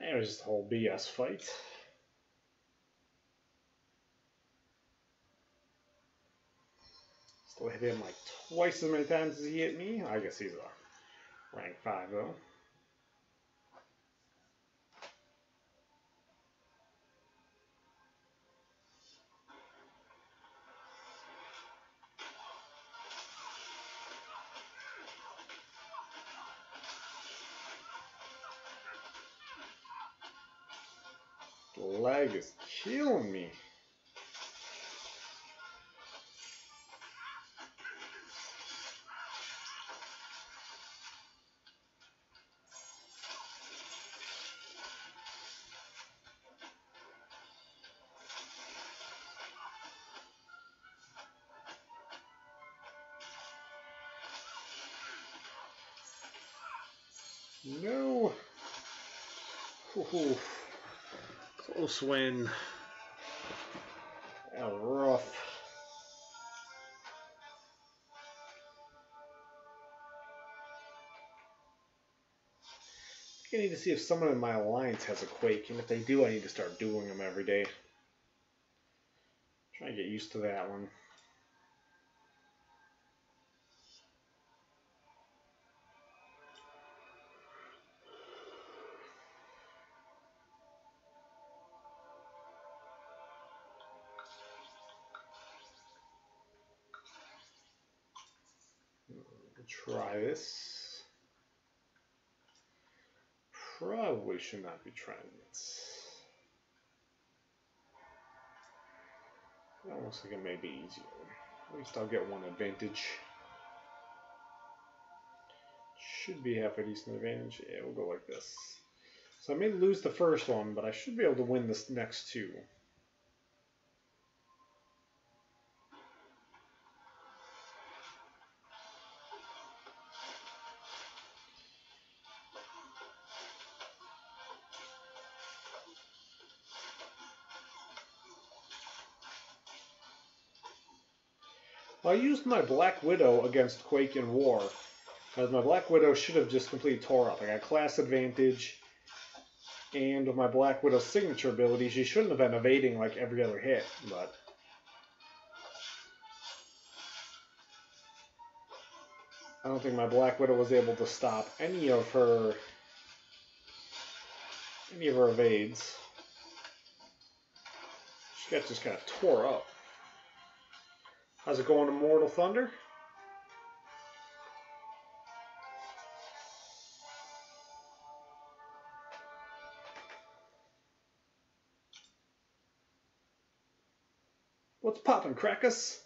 There's the whole BS fight. Still hit him like twice as many times as he hit me. I guess he's a rank 5 though. The lag is killing me. No. Ooh. Close win. That was rough. I need to see if someone in my alliance has a Quake, and if they do, I need to start dueling them every day. Try to get used to that one. Try this. Probably should not be trying this. That looks like it may be easier. At least I'll get one advantage. Should be half a decent advantage. Yeah, we'll go like this. So I may lose the first one, but I should be able to win this next two. I used my Black Widow against Quake and War, because my Black Widow should have just completely tore up. I got class advantage, and with my Black Widow's signature ability, she shouldn't have been evading like every other hit, but... I don't think my Black Widow was able to stop any of her evades. She just got tore up. How's it going, Immortal Thunder? What's poppin', crackers?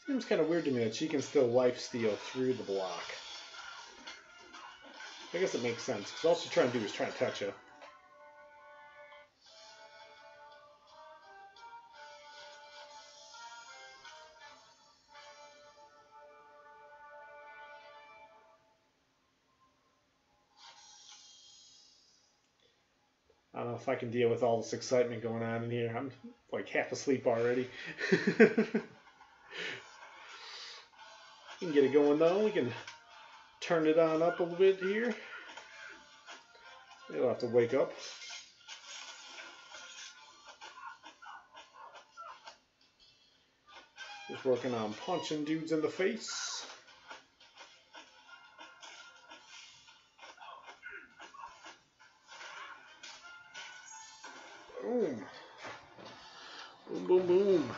Seems kind of weird to me that she can still lifesteal through the block. I guess it makes sense, because all she's trying to do is try to touch you. I don't know if I can deal with all this excitement going on in here. I'm like half asleep already. We can get it going though. We can turn it on up a little bit here. You'll have to wake up. Just working on punching dudes in the face. Boom. Boom, boom, boom.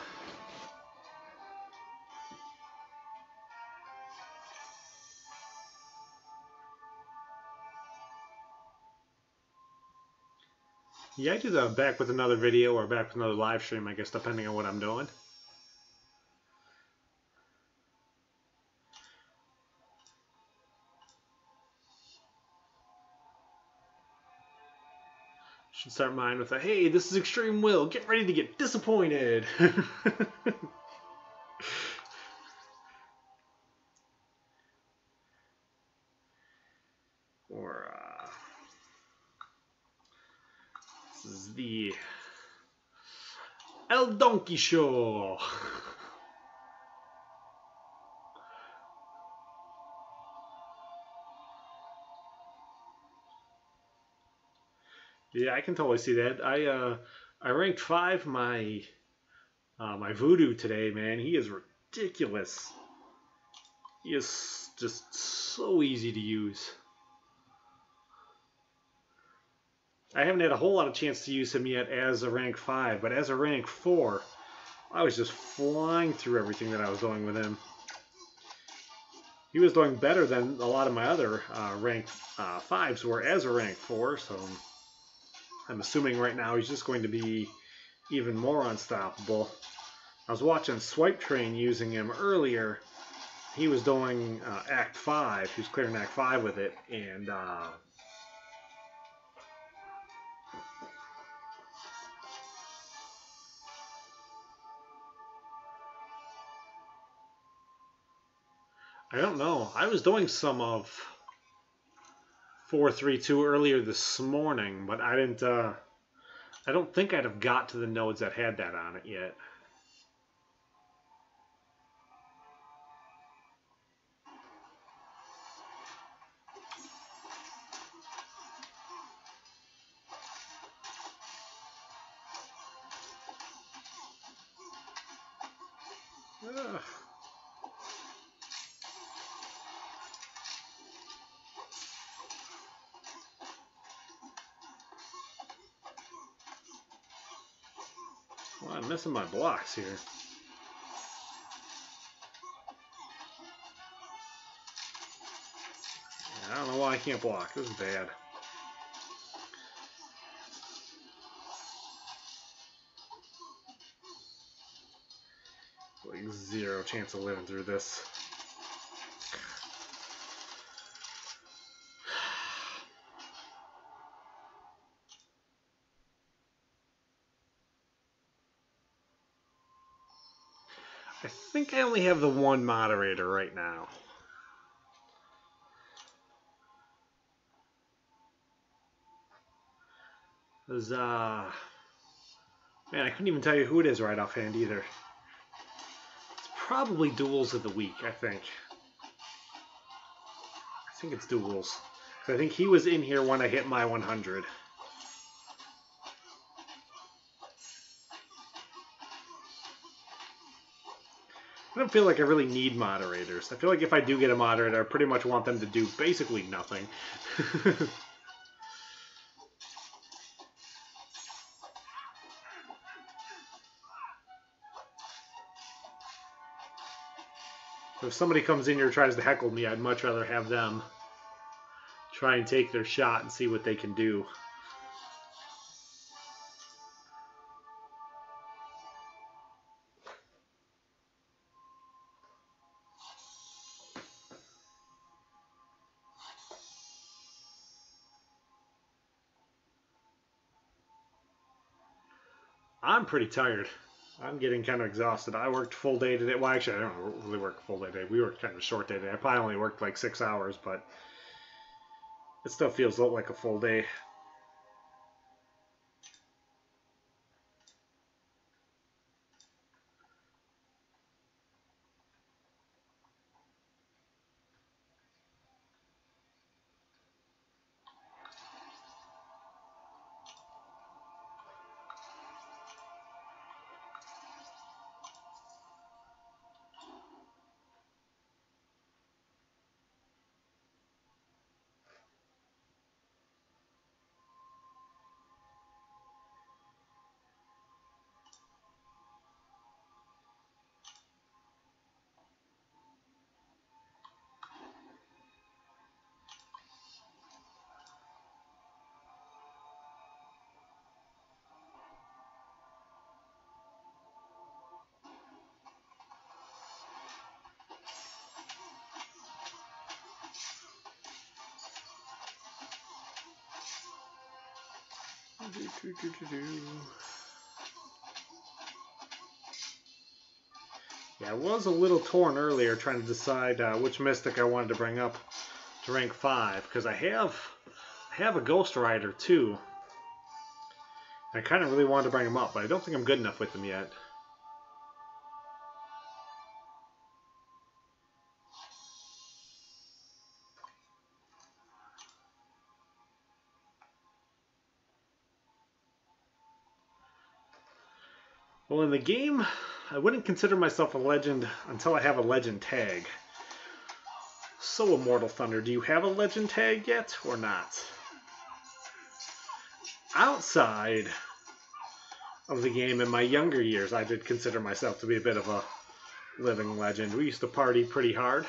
Yeah, I do that back with another video or back with another live stream, I guess, depending on what I'm doing. Should start mine with a, hey, this is ExtrmWill, get ready to get disappointed. Or, this is the El Donkey Show. Yeah, I can totally see that. I ranked 5 my my Voodoo today, man. He is ridiculous. He is just so easy to use. I haven't had a whole lot of chance to use him yet as a rank 5, but as a rank 4, I was just flying through everything that I was doing with him. He was doing better than a lot of my other rank 5s were as a rank 4, so I'm assuming right now he's just going to be even more unstoppable. I was watching Swipe Train using him earlier. He was doing Act 5. He was clearing Act 5 with it, and I don't know. I was doing some of 432 earlier this morning, but I didn't. I don't think I'd have got to the nodes that had that on it yet. Ugh. Well, I'm missing my blocks here. I don't know why I can't block. This is bad. Like 0 chance of living through this. I think I only have the one moderator right now. There's, man, I couldn't even tell you who it is right offhand either. It's probably Duels of the Week, I think. I think it's Duels. I think he was in here when I hit my 100. I don't feel like I really need moderators. I feel like if I do get a moderator, I pretty much want them to do basically nothing. If somebody comes in here and tries to heckle me, I'd much rather have them try and take their shot and see what they can do. I'm pretty tired. I'm getting kind of exhausted. I worked full day today. Well, actually, I don't really work full day today. We worked kind of a short day today. I probably only worked like 6 hours, but it still feels like a full day. Yeah, I was a little torn earlier trying to decide which Mystic I wanted to bring up to rank 5, because I have a Ghost Rider too. I kind of really wanted to bring him up, but I don't think I'm good enough with him yet. Well, in the game, I wouldn't consider myself a legend until I have a legend tag. So, Immortal Thunder, do you have a legend tag yet, or not? Outside of the game, in my younger years, I did consider myself to be a bit of a living legend. We used to party pretty hard.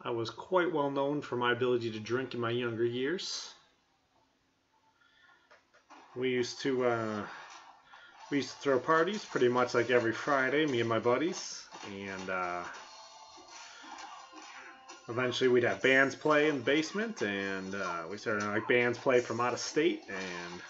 I was quite well known for my ability to drink in my younger years. We used to throw parties pretty much like every Friday, me and my buddies, and eventually we'd have bands play in the basement, and we started like bands play from out of state, and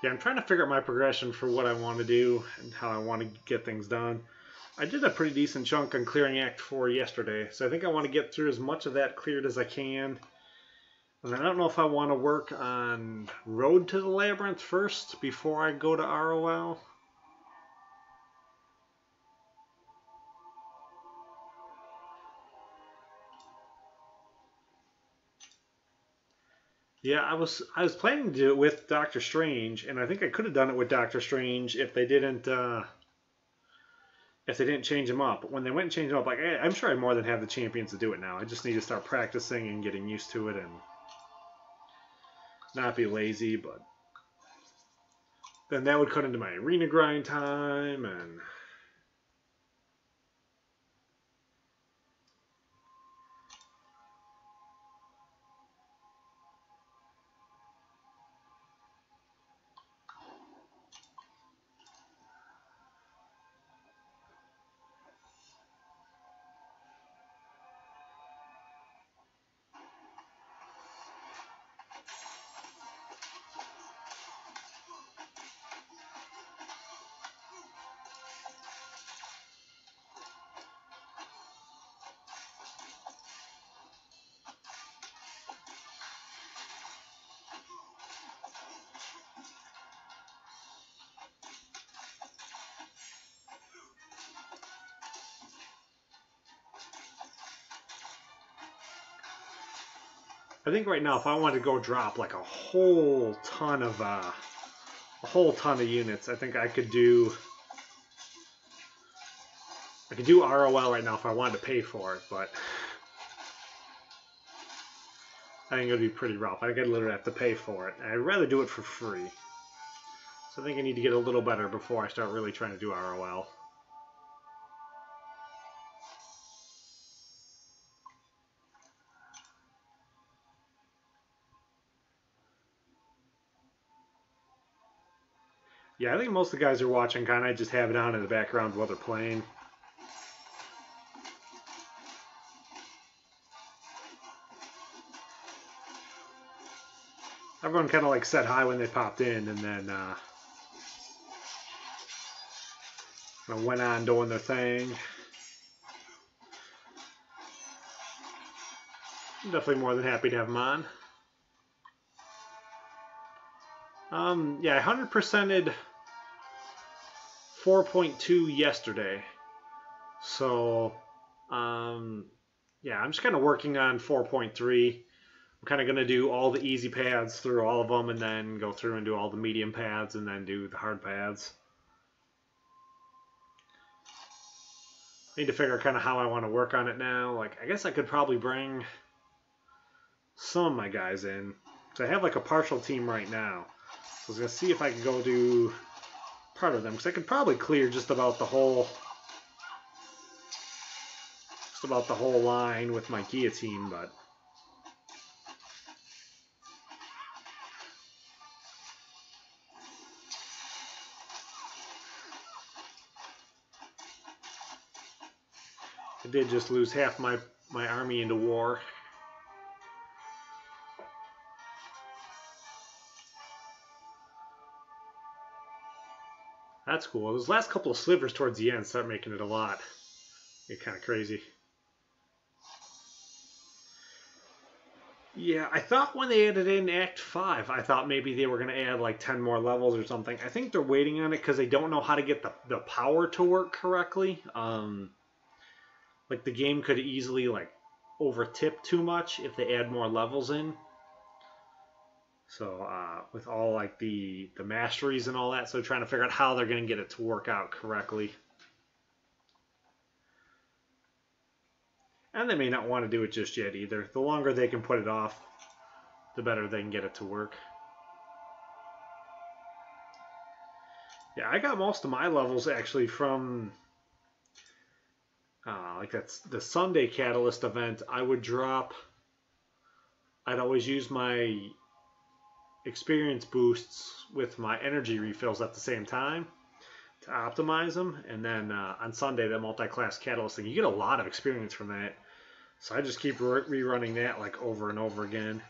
yeah, I'm trying to figure out my progression for what I want to do and how I want to get things done. I did a pretty decent chunk on clearing Act 4 yesterday, so I think I want to get through as much of that cleared as I can. And I don't know if I want to work on Road to the Labyrinth first before I go to ROL. Yeah, I was planning to do it with Doctor Strange, and I think I could have done it with Doctor Strange if they didn't change him up. But when they went and changed him up, like I'm sure I more than have the champions to do it now. I just need to start practicing and getting used to it, and not be lazy, but then that would cut into my arena grind time, and I think right now if I wanted to go drop like a whole ton of units, I think I could do ROL right now if I wanted to pay for it, but I think it would be pretty rough. I think I'd literally have to pay for it. And I'd rather do it for free. So I think I need to get a little better before I start really trying to do ROL. Yeah, I think most of the guys are watching kind of just have it on in the background while they're playing. Everyone kind of like said hi when they popped in, and then went on doing their thing. I'm definitely more than happy to have them on. Yeah, I 100%ed 4.2 yesterday. So, yeah, I'm just kind of working on 4.3. I'm kind of going to do all the easy pads through all of them, and then go through and do all the medium pads, and then do the hard pads. I need to figure out kind of how I want to work on it now. Like, I guess I could probably bring some of my guys in. So I have like a partial team right now. So I was going to see if I could go do part of them, because I could probably clear just about the whole line with my guillotine, but I did just lose half my army into war. That's cool. Those last couple of slivers towards the end start making it a lot. Get kind of crazy. Yeah, I thought when they added in Act 5, I thought maybe they were going to add like 10 more levels or something. I think they're waiting on it because they don't know how to get the power to work correctly. Like the game could easily like overtip too much if they add more levels in. So with all like the masteries and all that, so trying to figure out how they're going to get it to work out correctly. And they may not want to do it just yet either. The longer they can put it off, the better they can get it to work. Yeah, I got most of my levels actually from like that's the Sunday Catalyst event. I'd always use my experience boosts with my energy refills at the same time to optimize them, and then on Sunday that multi-class catalyst thing, you get a lot of experience from that, so I just keep rerunning that like over and over again.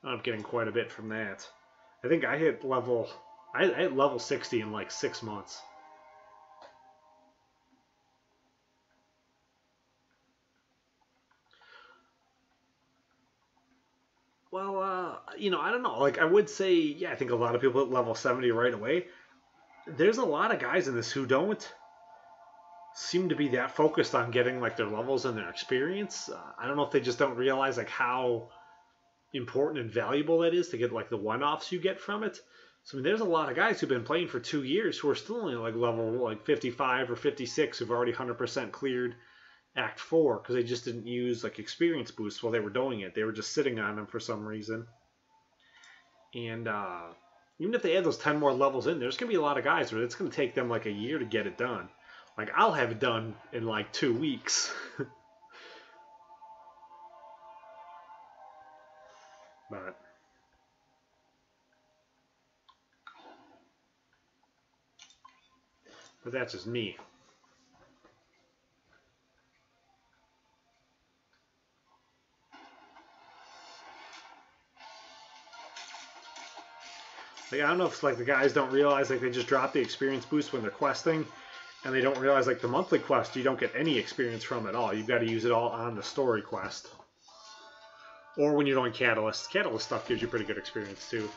I'm getting quite a bit from that. I think I hit level 60 in like 6 months. Well, you know, I don't know. Like, I would say, yeah, I think a lot of people at level 70 right away. There's a lot of guys in this who don't seem to be that focused on getting, like, their levels and their experience. I don't know if they just don't realize, like, how important and valuable that is to get, like, the one-offs you get from it. So, I mean, there's a lot of guys who've been playing for 2 years who are still only, like, level, like, 55 or 56 who've already 100% cleared Act 4 because they just didn't use like experience boosts while they were doing it. They were just sitting on them for some reason. And even if they add those 10 more levels in, there's going to be a lot of guys where it's going to take them like a year to get it done. Like, I'll have it done in like 2 weeks. But that's just me. Like, I don't know if like the guys don't realize like they just drop the experience boost when they're questing, and they don't realize like the monthly quest you don't get any experience from at all. You've got to use it all on the story quest. Or when you're doing Catalyst. Catalyst stuff gives you pretty good experience too.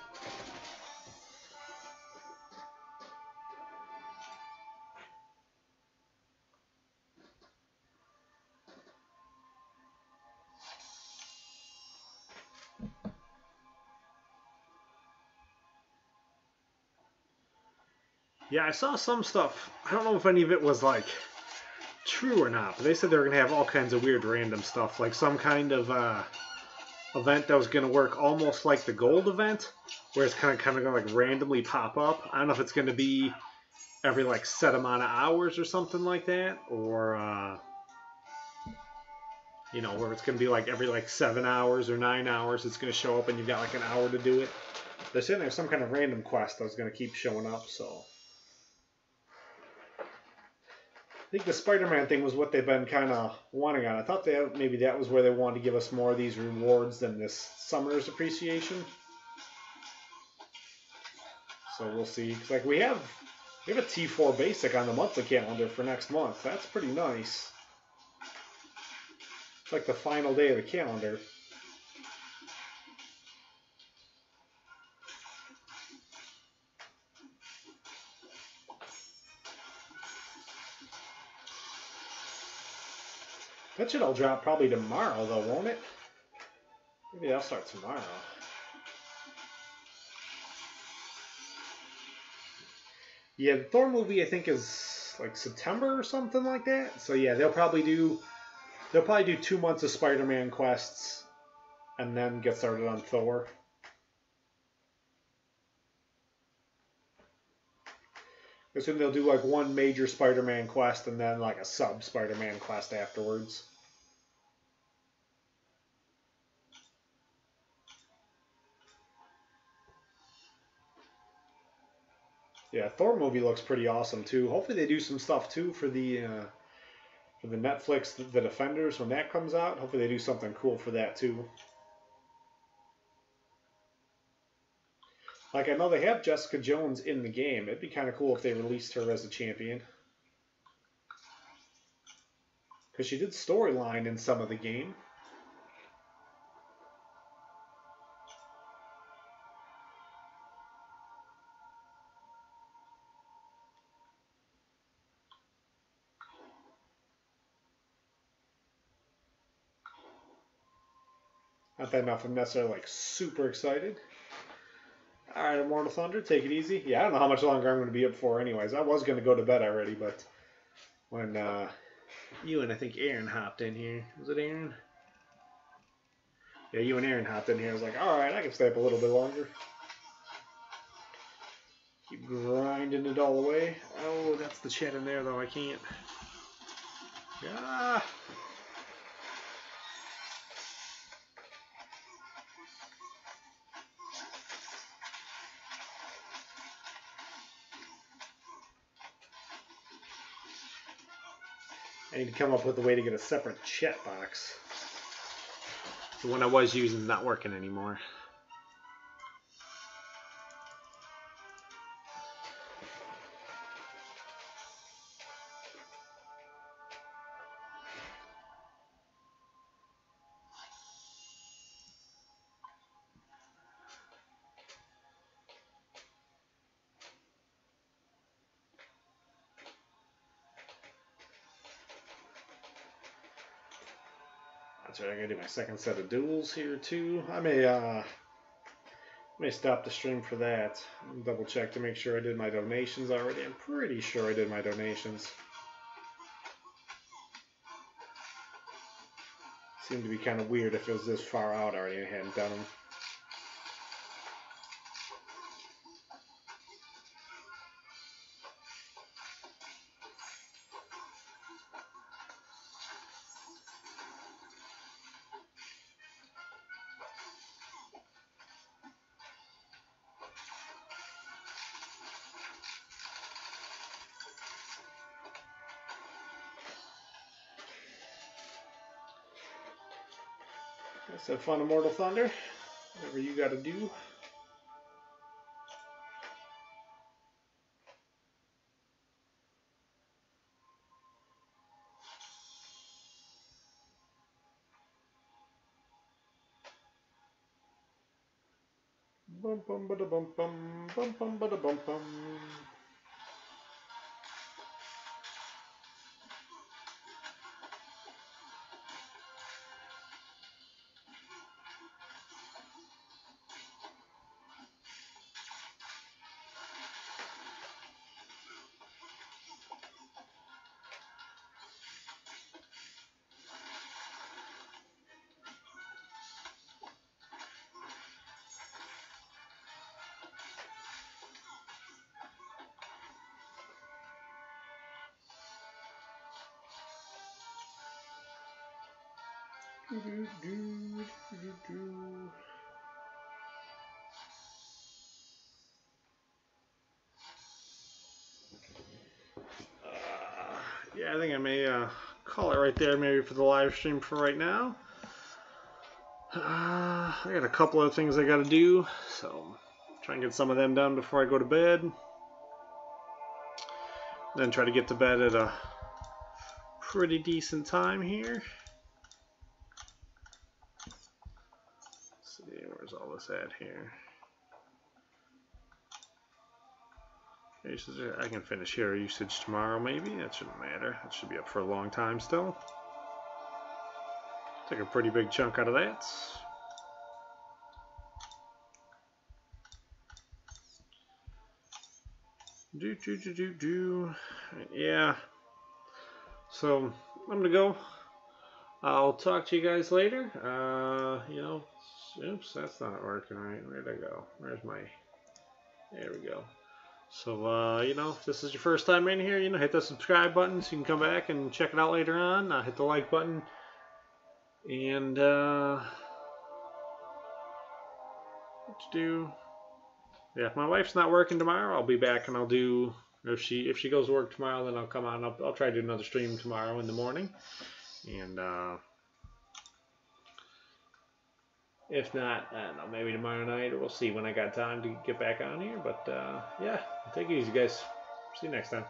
Yeah, I saw some stuff. I don't know if any of it was like true or not, but they said they were going to have all kinds of weird random stuff, like some kind of event that was going to work almost like the gold event, where it's kind of going to like randomly pop up. I don't know if it's going to be every like set amount of hours or something like that, or you know, where it's going to be like every like 7 hours or 9 hours it's going to show up and you've got like an hour to do it. They're saying there's some kind of random quest that's going to keep showing up, so I think the Spider-Man thing was what they've been kind of wanting on. I thought maybe that was where they wanted to give us more of these rewards than this Summer's Appreciation. So we'll see. Cause like we have a T4 basic on the monthly calendar for next month. That's pretty nice. It's like the final day of the calendar. That should all drop probably tomorrow, though, won't it? Maybe that'll start tomorrow. Yeah, the Thor movie I think is like September or something like that. So yeah, they'll probably do 2 months of Spider-Man quests, and then get started on Thor. I assume they'll do like one major Spider-Man quest and then like a sub Spider-Man quest afterwards. Yeah, Thor movie looks pretty awesome too. Hopefully they do some stuff too for the Netflix The Defenders when that comes out. Hopefully they do something cool for that too. Like, I know they have Jessica Jones in the game. It'd be kind of cool if they released her as a champion. Because she did storyline in some of the game. Not that enough. I'm necessarily like super excited. Alright, Immortal Thunder, take it easy. Yeah, I don't know how much longer I'm going to be up for anyways. I was going to go to bed already, but when you and I think Aaron hopped in here. Was it Aaron? Yeah, you and Aaron hopped in here. I was like, alright, I can stay up a little bit longer. Keep grinding it all the way. Oh, that's the chat in there, though. I can't. Ah! I need to come up with a way to get a separate chat box. The one I was using is not working anymore. That's right, I gotta do my second set of duels here too. I may stop the stream for that. Double check to make sure I did my donations already. I'm pretty sure I did my donations. Seemed to be kind of weird if it was this far out already. I hadn't done them. Let's have fun, Immortal Thunder. Whatever you got to do. Bum bum bada bum bum bada bum bum. Yeah, I think I may call it right there, maybe for the live stream for right now. I got a couple of things I got to do, so try and get some of them done before I go to bed. Then try to get to bed at a pretty decent time here. Let's see, where's all this at here? I can finish hero usage tomorrow, maybe. That shouldn't matter. That should be up for a long time still. Take a pretty big chunk out of that. Yeah. So I'm gonna go. I'll talk to you guys later. You know, oops, that's not working right. Where'd I go? Where's my? There we go. So, you know, if this is your first time in here, you know, hit the subscribe button so you can come back and check it out later on. Hit the like button. And, what to do? Yeah, if my wife's not working tomorrow, I'll be back and I'll do, if she goes to work tomorrow, then I'll come on. I'll try to do another stream tomorrow in the morning. And, if not, I don't know, maybe tomorrow night, or we'll see when I got time to get back on here. But, yeah, take it easy, guys. See you next time.